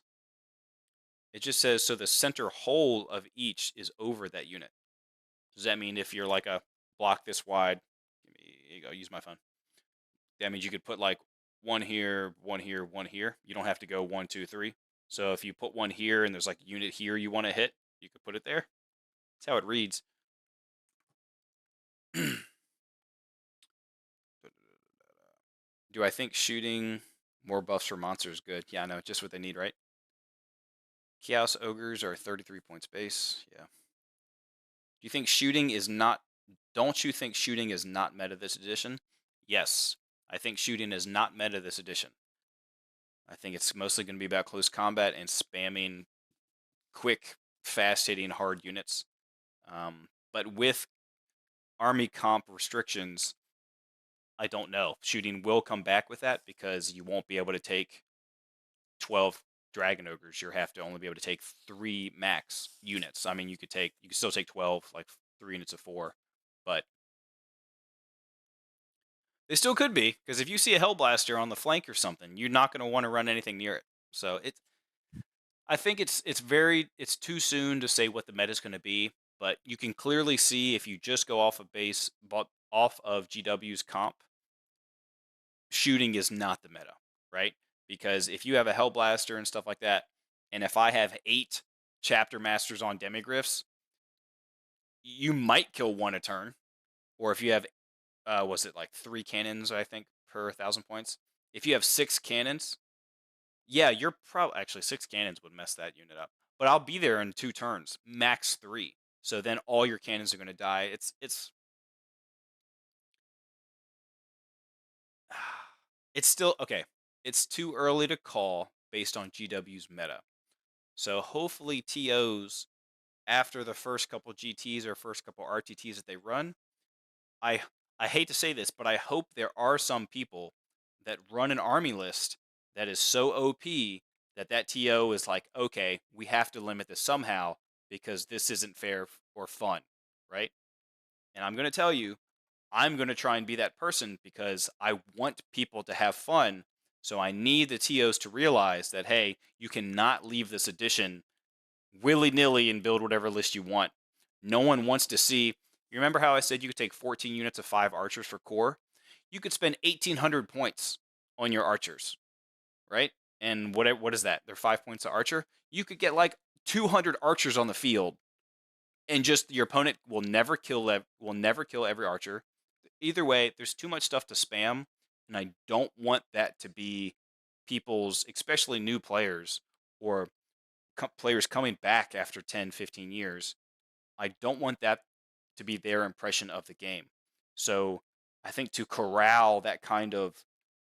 it just says, so the center hole of each is over that unit. Does that mean if you're like a block this wide, here you go, use my phone. That means you could put like 1 here, 1 here, 1 here. You don't have to go 1, 2, 3. So if you put 1 here and there's like a unit here you want to hit, you could put it there. That's how it reads. Do I think shooting more buffs for monsters good? Yeah, no, just what they need, right? Chaos Ogres are 33 points base. Yeah. Do you think shooting is not... Don't you think shooting is not meta this edition? Yes. I think shooting is not meta this edition. I think it's mostly going to be about close combat and spamming quick, fast-hitting, hard units. But with army comp restrictions, I don't know. Shooting will come back with that because you won't be able to take 12 Dragon Ogres. You have to only be able to take 3 max units. I mean, you could still take 12, like 3 units of 4, but they still could be, because if you see a Hellblaster on the flank or something, you're not going to want to run anything near it. So I think it's too soon to say what the meta is going to be, but you can clearly see if you just go off of off of GW's comp, shooting is not the meta, right? Because if you have a Hellblaster and stuff like that, and if I have 8 Chapter Masters on Demig Griffs, you might kill 1 a turn, or if you have was it like 3 cannons, I think, per 1,000 points? If you have 6 cannons, yeah, you're probably actually 6 cannons would mess that unit up. But I'll be there in 2 turns, max 3. So then all your cannons are going to die. It's still okay. It's too early to call based on GW's meta. So hopefully TOs after the first couple GTs or first couple RTTs that they run, I I hate to say this, but I hope there are some people that run an army list that is so OP that TO is like, okay, we have to limit this somehow because this isn't fair or fun, right? And I'm going to tell you, I'm going to try and be that person because I want people to have fun. So I need the TOs to realize that, hey, you cannot leave this edition willy-nilly and build whatever list you want. No one wants to see. You remember how I said you could take 14 units of 5 archers for core? You could spend 1,800 points on your archers, right? And what is that? They're 5 points of archer. You could get like 200 archers on the field, and just your opponent will never kill every archer. Either way, there's too much stuff to spam, and I don't want that to be people's, especially new players or players coming back after 10, 15 years. I don't want that to be their impression of the game. So I think to corral that kind of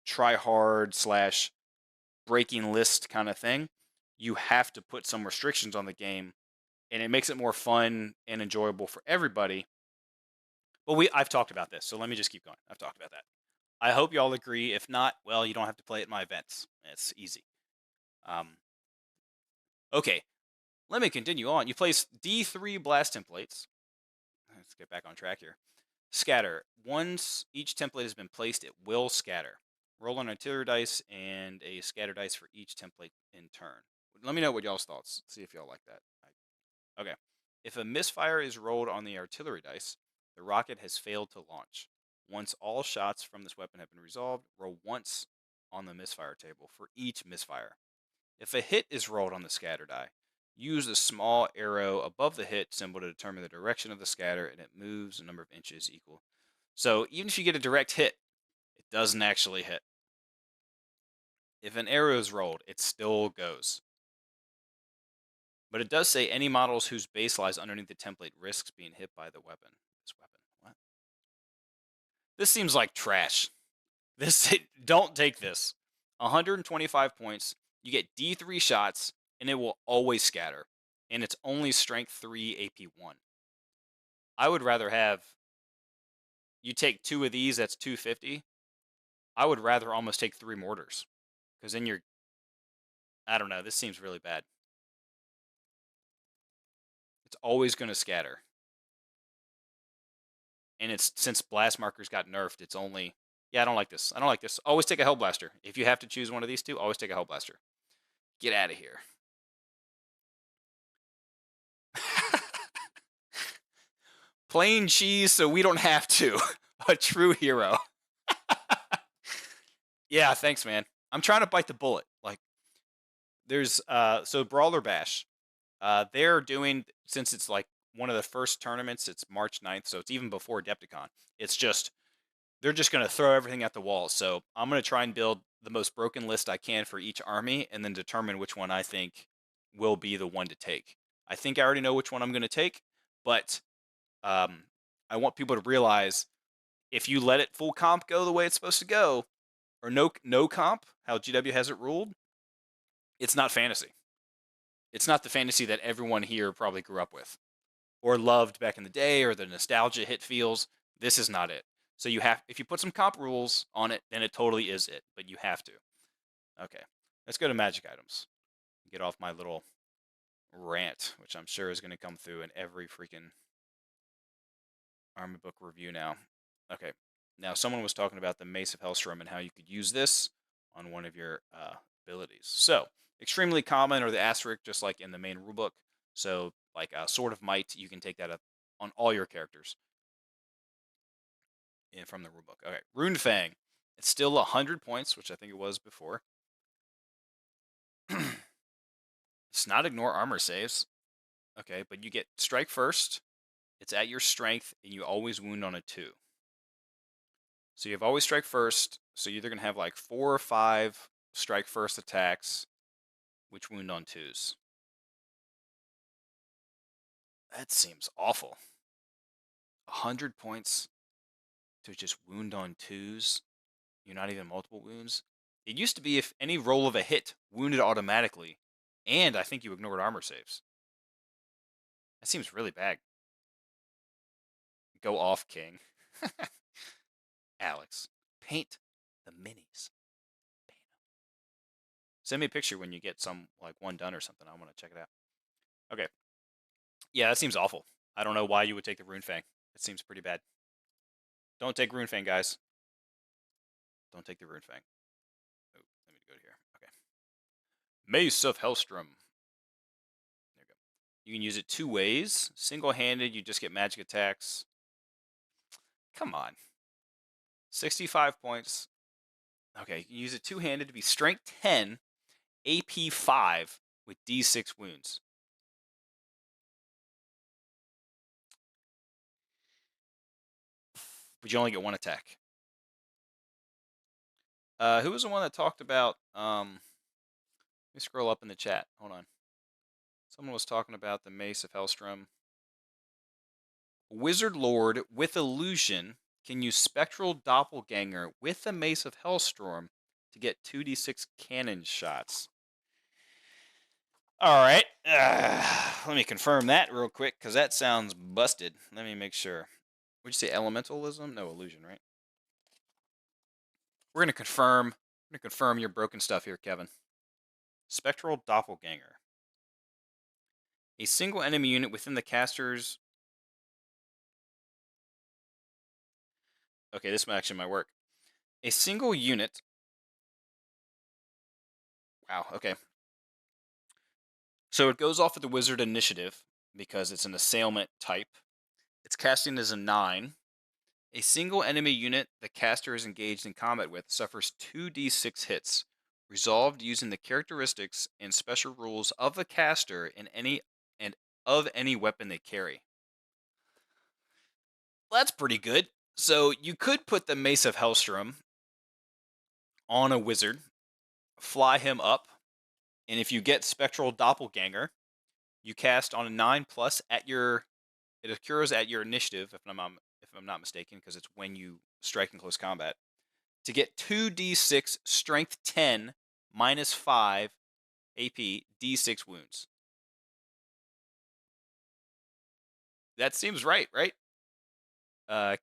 try hard slash breaking list kind of thing, you have to put some restrictions on the game, and it makes it more fun and enjoyable for everybody. But I've talked about this, so let me just keep going. I've talked about that. I hope y'all agree. If not, well, you don't have to play at my events. It's easy. Okay, let me continue on. You place D3 blast templates. Let's get back on track here. Scatter. Once each template has been placed, it will scatter. Roll an artillery dice and a scatter dice for each template in turn. Let me know what y'all's thoughts. See if y'all like that. Okay. If a misfire is rolled on the artillery dice, the rocket has failed to launch. Once all shots from this weapon have been resolved, roll once on the misfire table for each misfire. If a hit is rolled on the scatter die, use the small arrow above the hit symbol to determine the direction of the scatter, and it moves a number of inches equal. So even if you get a direct hit, it doesn't actually hit. If an arrow is rolled, it still goes. But it does say any models whose base lies underneath the template risks being hit by the weapon. This weapon. What? This seems like trash. Don't take this. 125 points. You get D3 shots, and it will always scatter. And it's only strength 3, AP 1. I would rather have. You take 2 of these, that's 250. I would rather almost take 3 mortars. Because then you're. I don't know. This seems really bad. It's always going to scatter. And since blast markers got nerfed, it's only. Yeah, I don't like this. I don't like this. Always take a Hellblaster. If you have to choose one of these two, always take a Hellblaster. Get out of here. Plain cheese so we don't have to. A true hero. Yeah, thanks, man. I'm trying to bite the bullet. Like, there's so Brawler Bash. They're doing, since it's like one of the first tournaments, it's March 9th, so it's even before Adepticon. It's just they're just gonna throw everything at the wall. So I'm gonna try and build the most broken list I can for each army, and then determine which one I think will be the one to take. I think I already know which one I'm gonna take, but I want people to realize if you let it full comp go the way it's supposed to go, or no comp, how GW has it ruled, it's not fantasy. It's not the fantasy that everyone here probably grew up with or loved back in the day, or the nostalgia hit feels. This is not it. So if you put some comp rules on it, then it totally is it, but you have to. Okay, let's go to magic items. Get off my little rant, which I'm sure is going to come through in every freaking army book review now. Okay, now someone was talking about the Mace of Hellstrom and how you could use this on one of your abilities. So, extremely common, or the asterisk, just like in the main rulebook. So, like Sword of Might, you can take that up on all your characters from the rulebook. Okay, Rune Fang. It's still 100 points, which I think it was before. It's not ignore armor saves. Okay, but you get strike first. It's at your strength, and you always wound on a 2. So you have always strike first. So you're either going to have like 4 or 5 strike first attacks, which wound on 2s. That seems awful. 100 points to just wound on 2s. You're not even multiple wounds. It used to be if any roll of a hit wounded automatically, and I think you ignored armor saves. That seems really bad. Go off, King. Alex, paint the minis. Send me a picture when you get some, like one done or something. I want to check it out. Okay. Yeah, that seems awful. I don't know why you would take the Rune Fang. It seems pretty bad. Don't take Rune Fang, guys. Don't take the Rune Fang. Oh, let me go here. Okay. Mace of Hellstrom. There you go. You can use it 2 ways. Single-handed, you just get magic attacks. Come on. 65 points. Okay, you can use it 2-handed to be Strength 10, AP 5 with D6 wounds. But you only get 1 attack. Who was the one that talked about, let me scroll up in the chat. Hold on. Someone was talking about the Mace of Hellstrom. Wizard Lord with Illusion can use Spectral Doppelganger with the Mace of Hellstrom to get 2d6 cannon shots. Alright, let me confirm that real quick, because that sounds busted. Let me make sure. Would you say Elementalism? No, Illusion, right? We're going to confirm your broken stuff here, Kevin. Spectral Doppelganger. A single enemy unit within the caster's... Okay, this actually might work. A single unit... Wow, okay. So it goes off of the wizard initiative, because it's an assailment type. Its casting is a 9. A single enemy unit the caster is engaged in combat with suffers 2d6 hits, resolved using the characteristics and special rules of the caster and of any weapon they carry. Well, that's pretty good. So you could put the Mace of Hellstrom on a wizard, fly him up, and if you get Spectral Doppelganger, you cast on a 9+ at your... It occurs at your initiative, if I'm not mistaken, because it's when you strike in close combat, to get 2d6 strength 10 minus 5 AP d6 wounds. That seems right?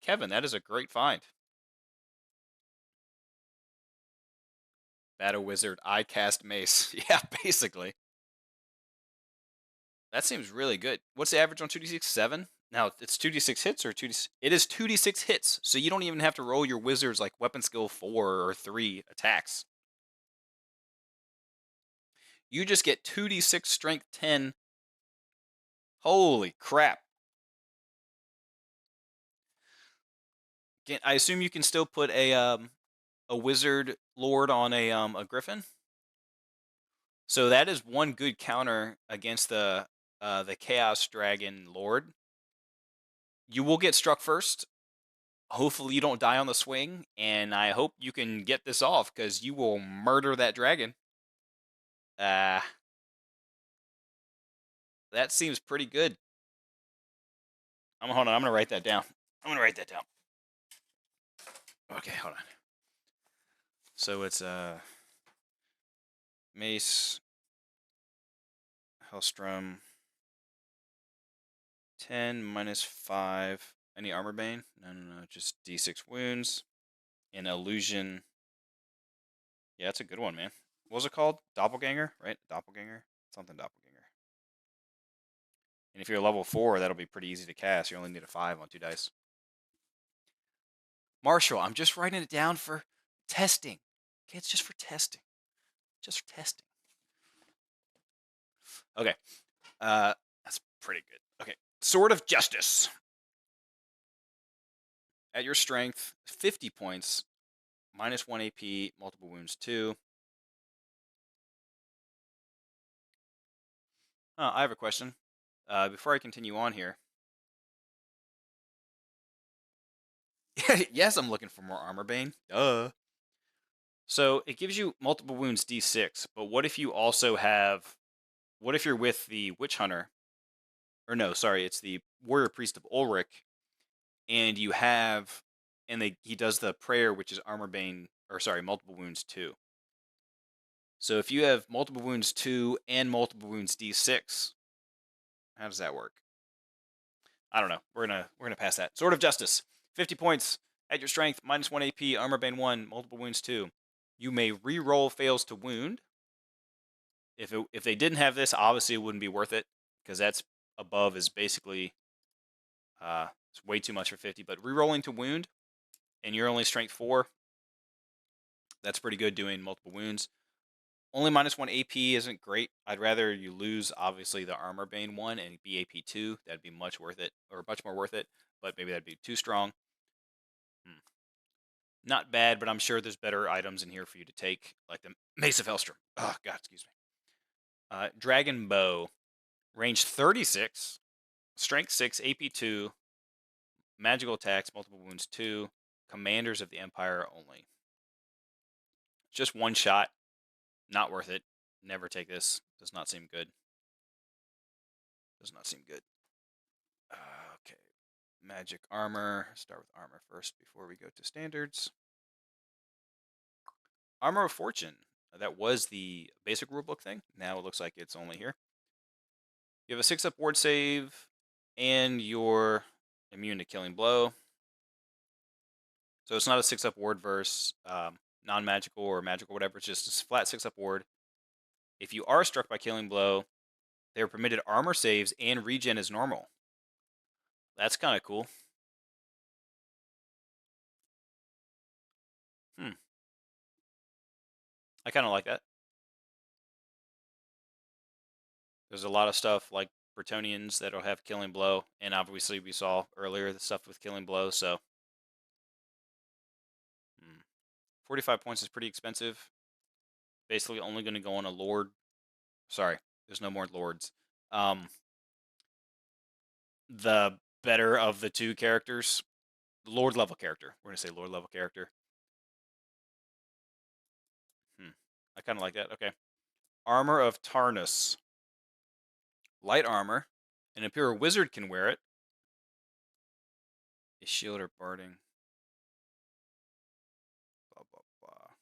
Kevin, that is a great find. Battle Wizard, I cast Mace. Yeah, basically. That seems really good. What's the average on 2d6? 7? Now, it's 2d6 hits or 2d6? It is 2d6 hits, so you don't even have to roll your wizard's like weapon skill 4 or 3 attacks. You just get 2d6 strength 10. Holy crap. I assume you can still put a wizard lord on a griffin. So that is one good counter against the chaos dragon lord. You will get struck first. Hopefully you don't die on the swing, and I hope you can get this off, because you will murder that dragon. That seems pretty good. Hold on, I'm gonna write that down. Okay, hold on. So it's Mace Hellstrom 10 minus 5 Any armor bane? No. Just D6 wounds. An illusion. Yeah, that's a good one, man. What was it called? Doppelganger, right? Doppelganger? Something doppelganger. And if you're level 4, that'll be pretty easy to cast. You only need a 5 on 2 dice. Marshall, I'm just writing it down for testing. Okay, it's just for testing. Just for testing. Okay. That's pretty good. Okay. Sword of Justice. At your strength, 50 points, -1 AP, multiple wounds 2. I have a question. Before I continue on here. Yes, I'm looking for more armor bane. Duh. So it gives you multiple wounds D6, but what if you also have? What if you're with the Witch Hunter? Or no, sorry, it's the Warrior Priest of Ulrich, and you have, he does the prayer, which is armor bane, or sorry, multiple wounds 2. So if you have multiple wounds 2 and multiple wounds D6, how does that work? I don't know. We're gonna pass that. Sword of Justice, 50 points at your strength, -1 AP, armor bane 1, multiple wounds 2. You may re-roll fails to wound. If they didn't have this, obviously it wouldn't be worth it because that's above is basically it's way too much for 50. But re-rolling to wound, and you're only strength 4, that's pretty good doing multiple wounds. Only -1 AP isn't great. I'd rather you lose, obviously, the armor bane 1 and be AP 2. That'd be much worth it, or much more worth it. But maybe that'd be too strong. Not bad, but I'm sure there's better items in here for you to take, like the Mace of Hellstrom. Oh God, excuse me. Dragon Bow, range 36, strength 6, AP 2, magical attacks, multiple wounds 2, commanders of the Empire only. Just one shot, not worth it. Never take this. Does not seem good. Does not seem good. Okay, magic armor. Start with armor first before we go to standards. Armor of Fortune. That was the basic rulebook thing. Now it looks like it's only here. You have a 6-up ward save, and you're immune to Killing Blow. So it's not a 6-up ward versus non-magical or magical, whatever. It's just a flat 6-up ward. If you are struck by Killing Blow, they're permitted armor saves and regen as normal. That's kind of cool. I kind of like that. There's a lot of stuff like Bretonians that'll have Killing Blow, and obviously we saw earlier the stuff with Killing Blow, so 45 points is pretty expensive. Basically only going to go on a Lord. Sorry, there's no more Lords. The better of the two characters, Lord level character. We're going to say Lord level character. I kind of like that. Okay. Armor of Tarnus. Light armor. An Imperial Wizard can wear it. A shield or barding. Blah, blah, blah.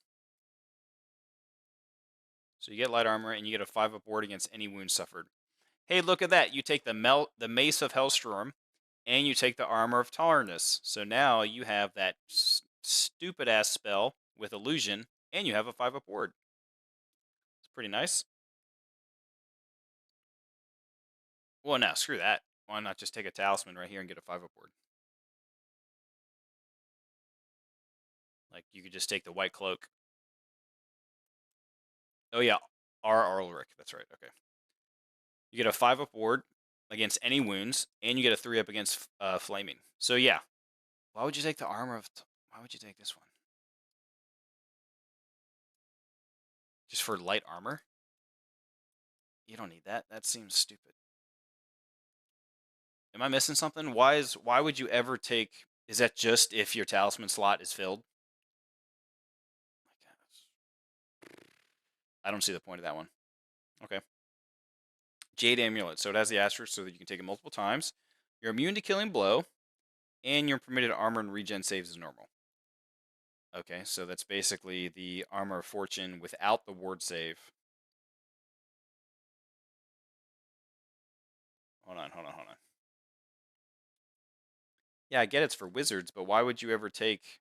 So you get light armor, and you get a 5-up ward against any wound suffered. Hey, look at that. You take the Mace of Hellstrom, and you take the Armor of Tarnus. So now you have that stupid-ass spell with illusion, and you have a 5-up ward. It's pretty nice. Well, now, screw that. Why not just take a talisman right here and get a 5-up ward? Like, you could just take the white cloak. Oh, yeah. R. Ulrich. That's right. Okay. You get a 5-up ward against any wounds, and you get a 3-up against flaming. So, yeah. Why would you take the Armor of... Why would you take this one? Just for light armor? You don't need that. That seems stupid. Am I missing something? Why would you ever take... Is that just if your talisman slot is filled? I don't see the point of that one. Okay. Jade Amulet. So it has the asterisk so that you can take it multiple times. You're immune to Killing Blow, and you're permitted armor and regen saves as normal. Okay, so that's basically the Armor of Fortune without the ward save. Hold on. Yeah, I get it's for wizards, but why would you ever take?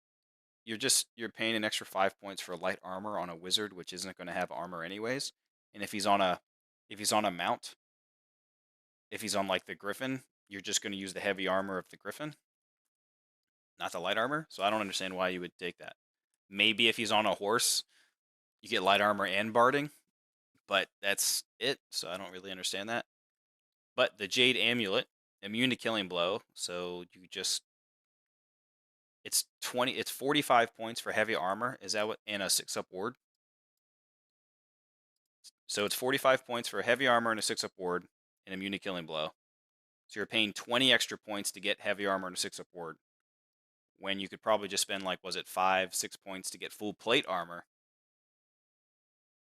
You're paying an extra 5 points for light armor on a wizard, which isn't going to have armor anyways. And if he's on a mount, if he's on like the griffin, you're just going to use the heavy armor of the griffin, not the light armor. So I don't understand why you would take that. Maybe if he's on a horse, you get light armor and barding, but that's it. So I don't really understand that. But the Jade Amulet, immune to killing blow. So you just it's 45 points for heavy armor. Is that what, and a 6-up ward? So it's 45 points for heavy armor and a 6-up ward and immune to killing blow. So you're paying 20 extra points to get heavy armor and a 6-up ward, when you could probably just spend, like, was it 5-6 points to get full plate armor?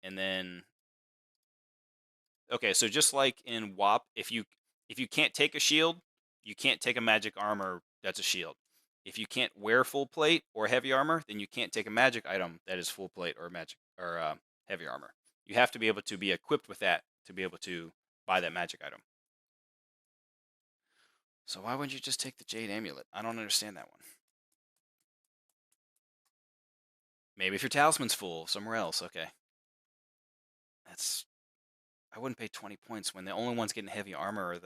And then, okay, so just like in WoP, if you can't take a shield, you can't take a magic armor that's a shield. If you can't wear full plate or heavy armor, then you can't take a magic item that is full plate or magic or heavy armor. You have to be able to be equipped with that to be able to buy that magic item. So why wouldn't you just take the Jade Amulet? I don't understand that one. Maybe if your talisman's full somewhere else, okay. I wouldn't pay 20 points when the only ones getting heavy armor are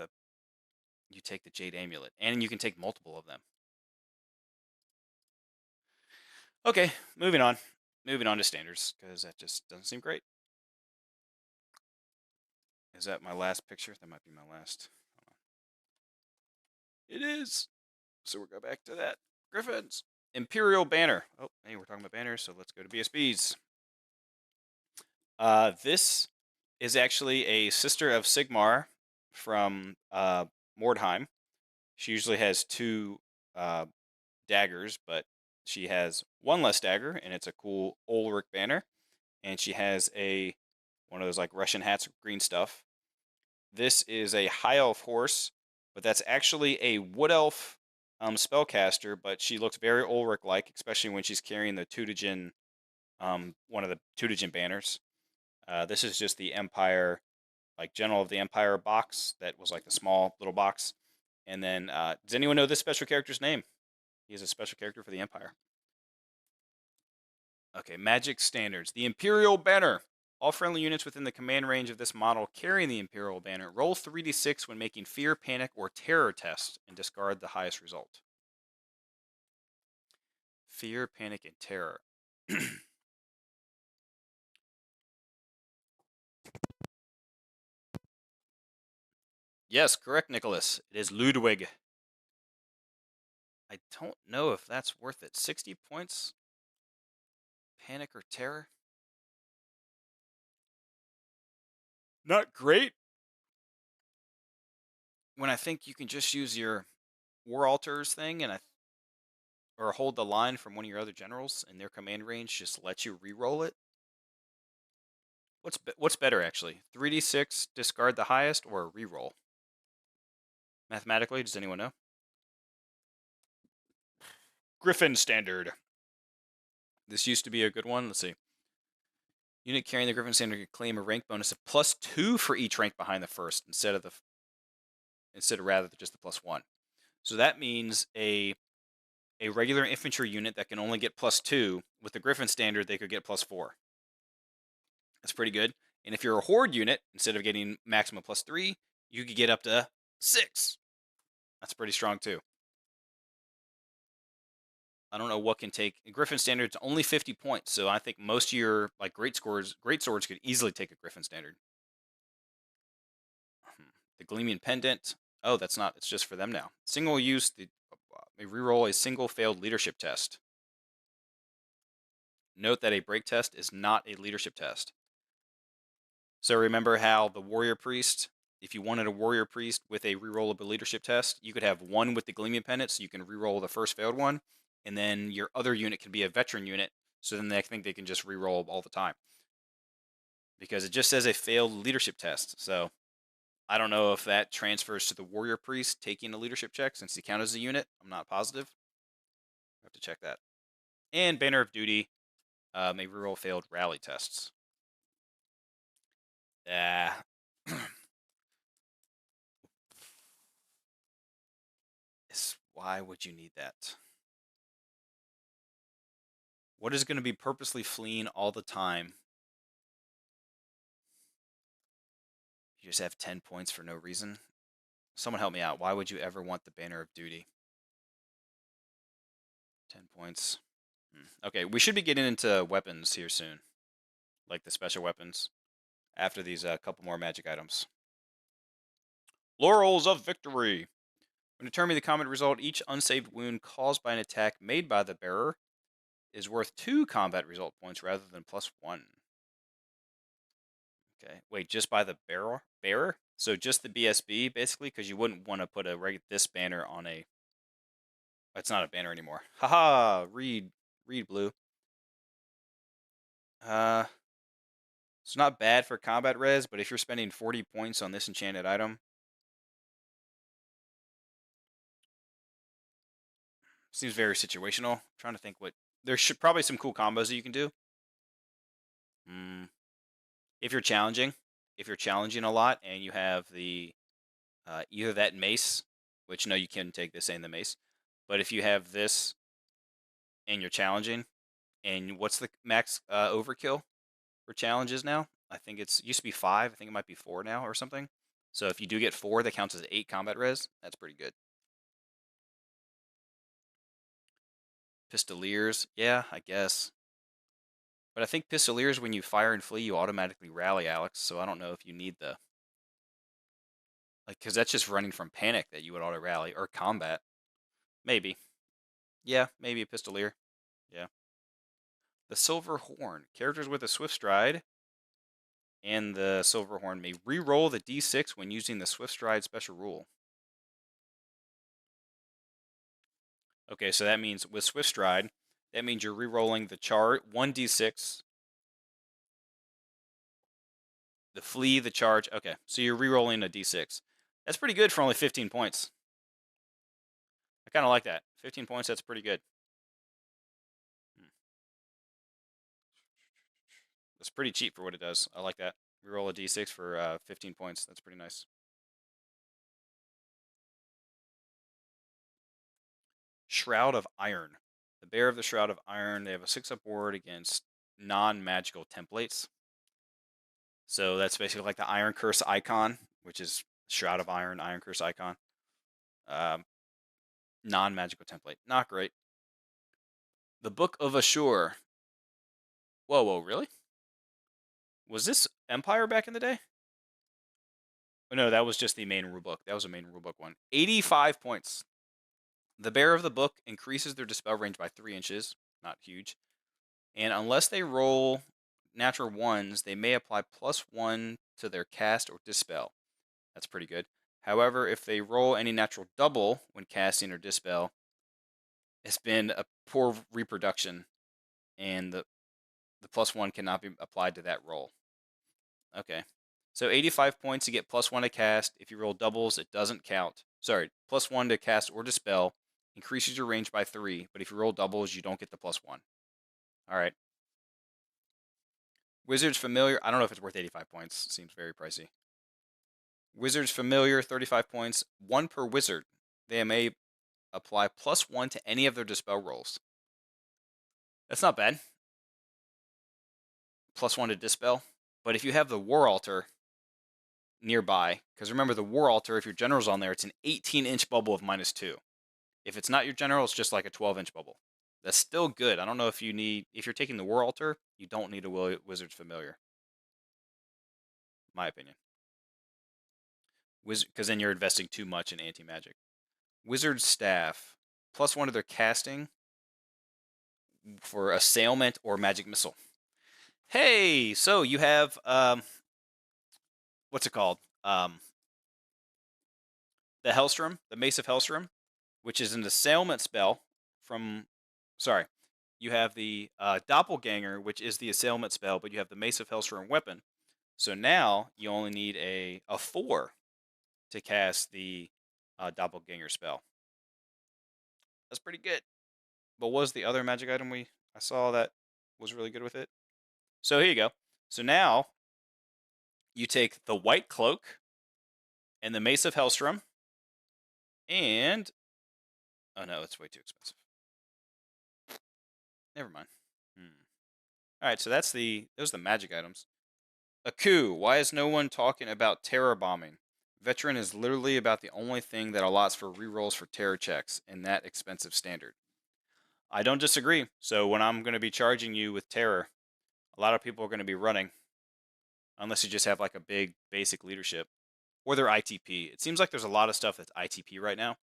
you take the Jade Amulet, and you can take multiple of them. Okay, moving on. Moving on to standards, because that just doesn't seem great. Is that my last picture? That might be my last. It is. So we'll go back to that. Griffins. Imperial Banner. Oh, hey, we're talking about banners, so let's go to BSBs. This is actually a sister of Sigmar from Mordheim. She usually has 2 daggers, but she has 1 less dagger, and it's a cool Ulrich banner. And she has one of those like Russian hats, green stuff. This is a high elf horse, but that's actually a wood elf spellcaster. But she looks very Ulrich-like, especially when she's carrying the Tutagen, one of the Tutagen banners. This is just the Empire, like General of the Empire box that was like the small little box. And then, does anyone know this special character's name? He is a special character for the Empire. Okay, Magic Standards. The Imperial Banner. All friendly units within the command range of this model carrying the Imperial Banner roll 3d6 when making fear, panic, or terror tests and discard the highest result. Fear, panic, and terror. Yes, correct, Nicholas. It is Ludwig. I don't know if that's worth it. 60 points? Panic or terror? Not great. When I think you can just use your War Altars thing or hold the line from one of your other generals, and their command range just lets you re-roll it. What's better, actually? 3d6, discard the highest, or re-roll? Mathematically, does anyone know? Griffin Standard. This used to be a good one. Let's see. Unit carrying the Griffin Standard could claim a rank bonus of +2 for each rank behind the first, instead of rather just the +1. So that means a regular infantry unit that can only get +2, with the Griffin Standard, they could get +4. That's pretty good. And if you're a Horde unit, instead of getting maximum +3, you could get up to 6. That's pretty strong too. I don't know what can take Griffin Standard's only 50 points, so I think most of your like Greatswords could easily take a Griffin Standard. The Gleaming Pendant. Oh, that's not. It's just for them now. Single use. They reroll a single failed leadership test. Note that a break test is not a leadership test. So remember how the Warrior Priest, if you wanted a Warrior Priest with a reroll of a leadership test, you could have one with the Gleaming Pendant, so you can reroll the first failed one, and then your other unit can be a veteran unit, so then they think they can just reroll all the time. Because it just says a failed leadership test, so I don't know if that transfers to the Warrior Priest taking a leadership check, since he counts as a unit. I'm not positive. I have to check that. And Banner of Duty may reroll failed rally tests. Why would you need that? What is going to be purposely fleeing all the time? You just have 10 points for no reason? Someone help me out. Why would you ever want the Banner of Duty? 10 points. Okay, we should be getting into weapons here soon. Like the special weapons. After these couple more magic items. Laurels of Victory! When determining the combat result, each unsaved wound caused by an attack made by the bearer is worth 2 combat result points rather than +1. Okay, wait, just by the bearer? So just the BSB, basically, because you wouldn't want to put this banner on a... It's not a banner anymore. Haha, read blue. It's not bad for combat res, but if you're spending 40 points on this enchanted item, seems very situational. I'm trying to think what... There should probably some cool combos that you can do. If you're challenging a lot and you have the either that mace, which no, you can take this and the mace, but if you have this and you're challenging, and what's the max overkill for challenges now? I think it used to be 5. I think it might be 4 now or something. So if you do get 4, that counts as 8 combat res. That's pretty good. Pistoliers, yeah, I guess. But I think Pistoliers, when you fire and flee, you automatically rally, Alex. So I don't know if you need the... Like, because that's just running from panic that you would auto rally, or combat. Maybe. Yeah, maybe a Pistolier. Yeah. The Silver Horn. Characters with a Swift Stride and the Silver Horn may re-roll the d6 when using the Swift Stride special rule. Okay, so that means with Swift Stride, that means you're re-rolling the 1d6, the flee, the charge. Okay, so you're re-rolling a d6. That's pretty good for only 15 points. I kind of like that. 15 points, that's pretty good. That's pretty cheap for what it does. I like that. Reroll a d6 for 15 points. That's pretty nice. Shroud of Iron. The Bearer of the Shroud of Iron, they have a 6-up ward against non-magical templates. So that's basically like the Iron Curse icon, which is Shroud of Iron, Iron Curse icon. Non-magical template. Not great. The Book of Ashur. Whoa, really? Was this Empire back in the day? Oh, no, that was just the main rulebook. That was a main rulebook one. 85 points. The bearer of the book increases their dispel range by 3 inches. Not huge. And unless they roll natural ones, they may apply +1 to their cast or dispel. That's pretty good. However, if they roll any natural double when casting or dispel, it's been a poor reproduction, and the +1 cannot be applied to that roll. Okay. So 85 points to get +1 to cast. If you roll doubles, it doesn't count. Sorry, +1 to cast or dispel. Increases your range by 3, but if you roll doubles, you don't get the +1. All right. Wizard's Familiar. I don't know if it's worth 85 points. Seems very pricey. Wizard's Familiar, 35 points. 1 per wizard. They may apply +1 to any of their dispel rolls. That's not bad. +1 to dispel. But if you have the War Altar nearby, because remember the War Altar, if your general's on there, it's an 18-inch bubble of -2. If it's not your general, it's just like a 12-inch bubble. That's still good. I don't know if if you're taking the War Altar, you don't need a Wizard's Familiar. My opinion. Because then you're investing too much in anti-magic. Wizard's Staff. +1 to their casting for Assailment or Magic Missile. Hey, so you have, what's it called? The Hellstrom, the Mace of Hellstrom, which is an Assailment spell from, sorry, you have the Doppelganger, which is the Assailment spell, but you have the Mace of Hellstrom weapon. So now you only need a 4 to cast the Doppelganger spell. That's pretty good. But what was the other magic item I saw that was really good with it? So here you go. So now you take the White Cloak and the Mace of Hellstrom, and Oh no, it's way too expensive. Never mind. All right, so those are the magic items. A coup. Why is no one talking about terror bombing? Veteran is literally about the only thing that allots for rerolls for terror checks in that expensive standard. I don't disagree. So when I'm going to be charging you with terror, a lot of people are going to be running, unless you just have like a big basic leadership, or they're ITP. It seems like there's a lot of stuff that's ITP right now.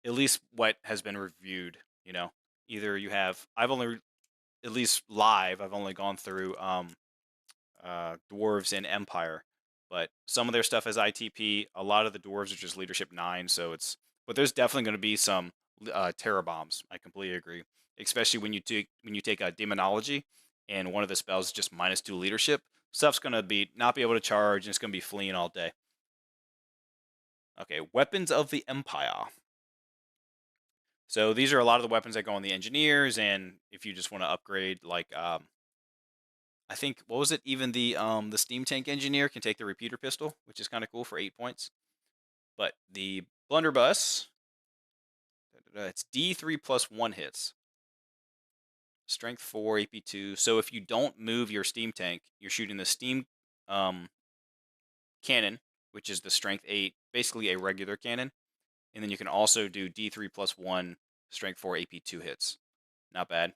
At least what has been reviewed, you know. Either you have, I've only, at least live, I've only gone through dwarves in Empire, but some of their stuff is ITP. A lot of the dwarves are just leadership 9, so but there's definitely going to be some terror bombs. I completely agree, especially when you take a demonology and one of the spells is just -2 leadership. Stuff's going to not be able to charge, and it's going to be fleeing all day. Okay, weapons of the Empire. So these are a lot of the weapons that go on the engineers, and if you just want to upgrade, like I think, what was it? Even the steam tank engineer can take the repeater pistol, which is kind of cool for 8 points. But the blunderbuss, it's D3 plus 1 hits, strength 4, AP2. So if you don't move your steam tank, you're shooting the steam cannon, which is the strength 8, basically a regular cannon, and then you can also do D3 plus 1, strength 4, AP2 hits. Not bad.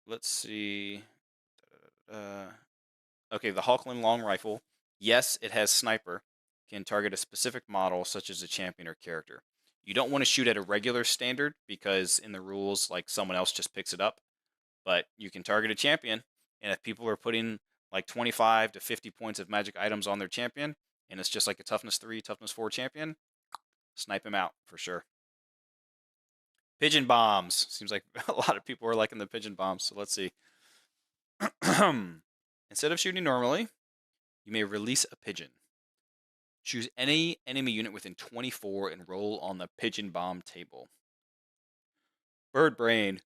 Let's see. Okay, the Hawkland long rifle. Yes, it has sniper. Can target a specific model, such as a champion or character. You don't want to shoot at a regular standard because in the rules, like someone else just picks it up. But you can target a champion, and if people are putting like 25 to 50 points of magic items on their champion, and it's just like a toughness 3, toughness 4 champion, snipe him out for sure. Pigeon bombs. Seems like a lot of people are liking the pigeon bombs. So let's see. Instead of shooting normally, you may release a pigeon. Choose any enemy unit within 24 and roll on the pigeon bomb table. Bird brain.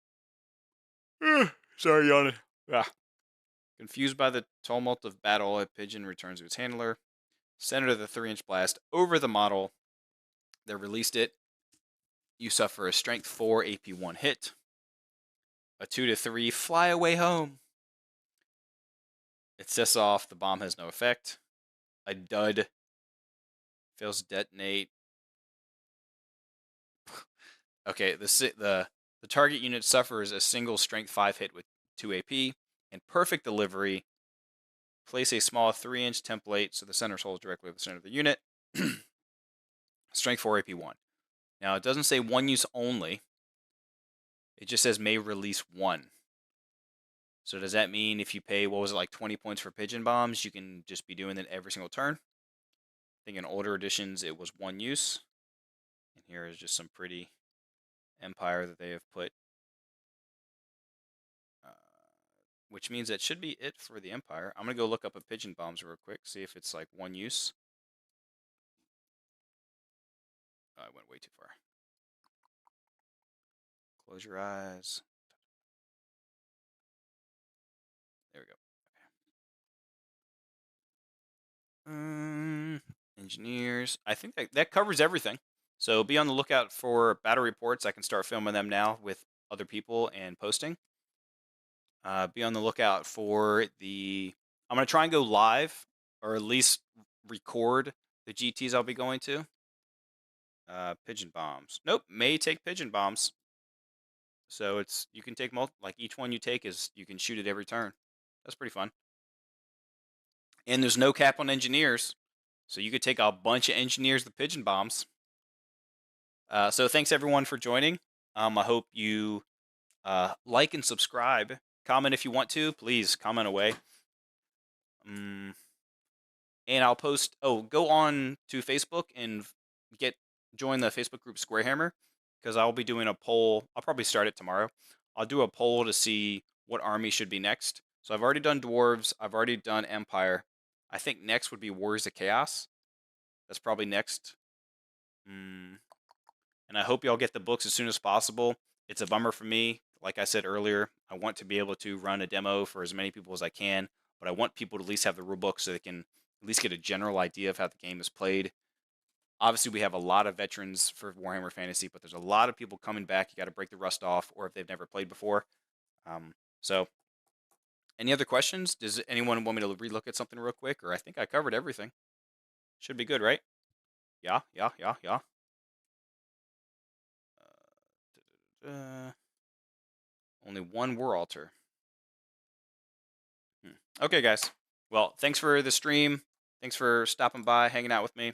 Sorry, yawning. Ah. Confused by the tumult of battle, a pigeon returns to its handler. Center the 3-inch blast over the model that released it. You suffer a strength 4 AP1 hit. A 2 to 3 fly away home. It sets off. The bomb has no effect. A dud. Fails to detonate. Okay, the target unit suffers a single strength 5 hit with 2 AP. And perfect delivery. Place a small 3-inch template so the center holds directly at the center of the unit. Strength 4 AP1. Now it doesn't say 1 use only. It just says may release 1. So does that mean if you pay, what was it, like 20 points for pigeon bombs, you can just be doing it every single turn? I think in older editions it was 1 use. And here is just some pretty Empire that they have put. Which means that should be it for the Empire. I'm going to go look up a pigeon bombs real quick, see if it's like 1 use. Oh, I went way too far. Close your eyes. There we go. Engineers. I think that covers everything. So be on the lookout for battle reports. I can start filming them now with other people and posting. Be on the lookout for I'm going to try and go live, or at least record the GTs I'll be going to. Pigeon bombs. Nope, may take pigeon bombs. So you can take like each one you take you can shoot it every turn. That's pretty fun. And there's no cap on engineers, so you could take a bunch of engineers with pigeon bombs. So thanks everyone for joining. I hope you like and subscribe. Comment if you want to. Please comment away. And I'll post. Oh, go on to Facebook and join the Facebook group SquareHammer, because I'll be doing a poll. I'll probably start it tomorrow. I'll do a poll to see what army should be next. So I've already done Dwarves. I've already done Empire. I think next would be Warriors of Chaos. That's probably next. And I hope y'all get the books as soon as possible. It's a bummer for me. Like I said earlier, I want to be able to run a demo for as many people as I can, but I want people to at least have the rule book so they can at least get a general idea of how the game is played. Obviously, we have a lot of veterans for Warhammer Fantasy, but there's a lot of people coming back. You got to break the rust off, or if they've never played before. So, any other questions? Does anyone want me to relook at something real quick, or I think I covered everything? Should be good, right? Yeah, yeah, yeah, yeah. Uh, only one war altar. Okay, guys. Well, thanks for the stream. Thanks for stopping by, hanging out with me,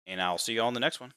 and I'll see you all in the next one.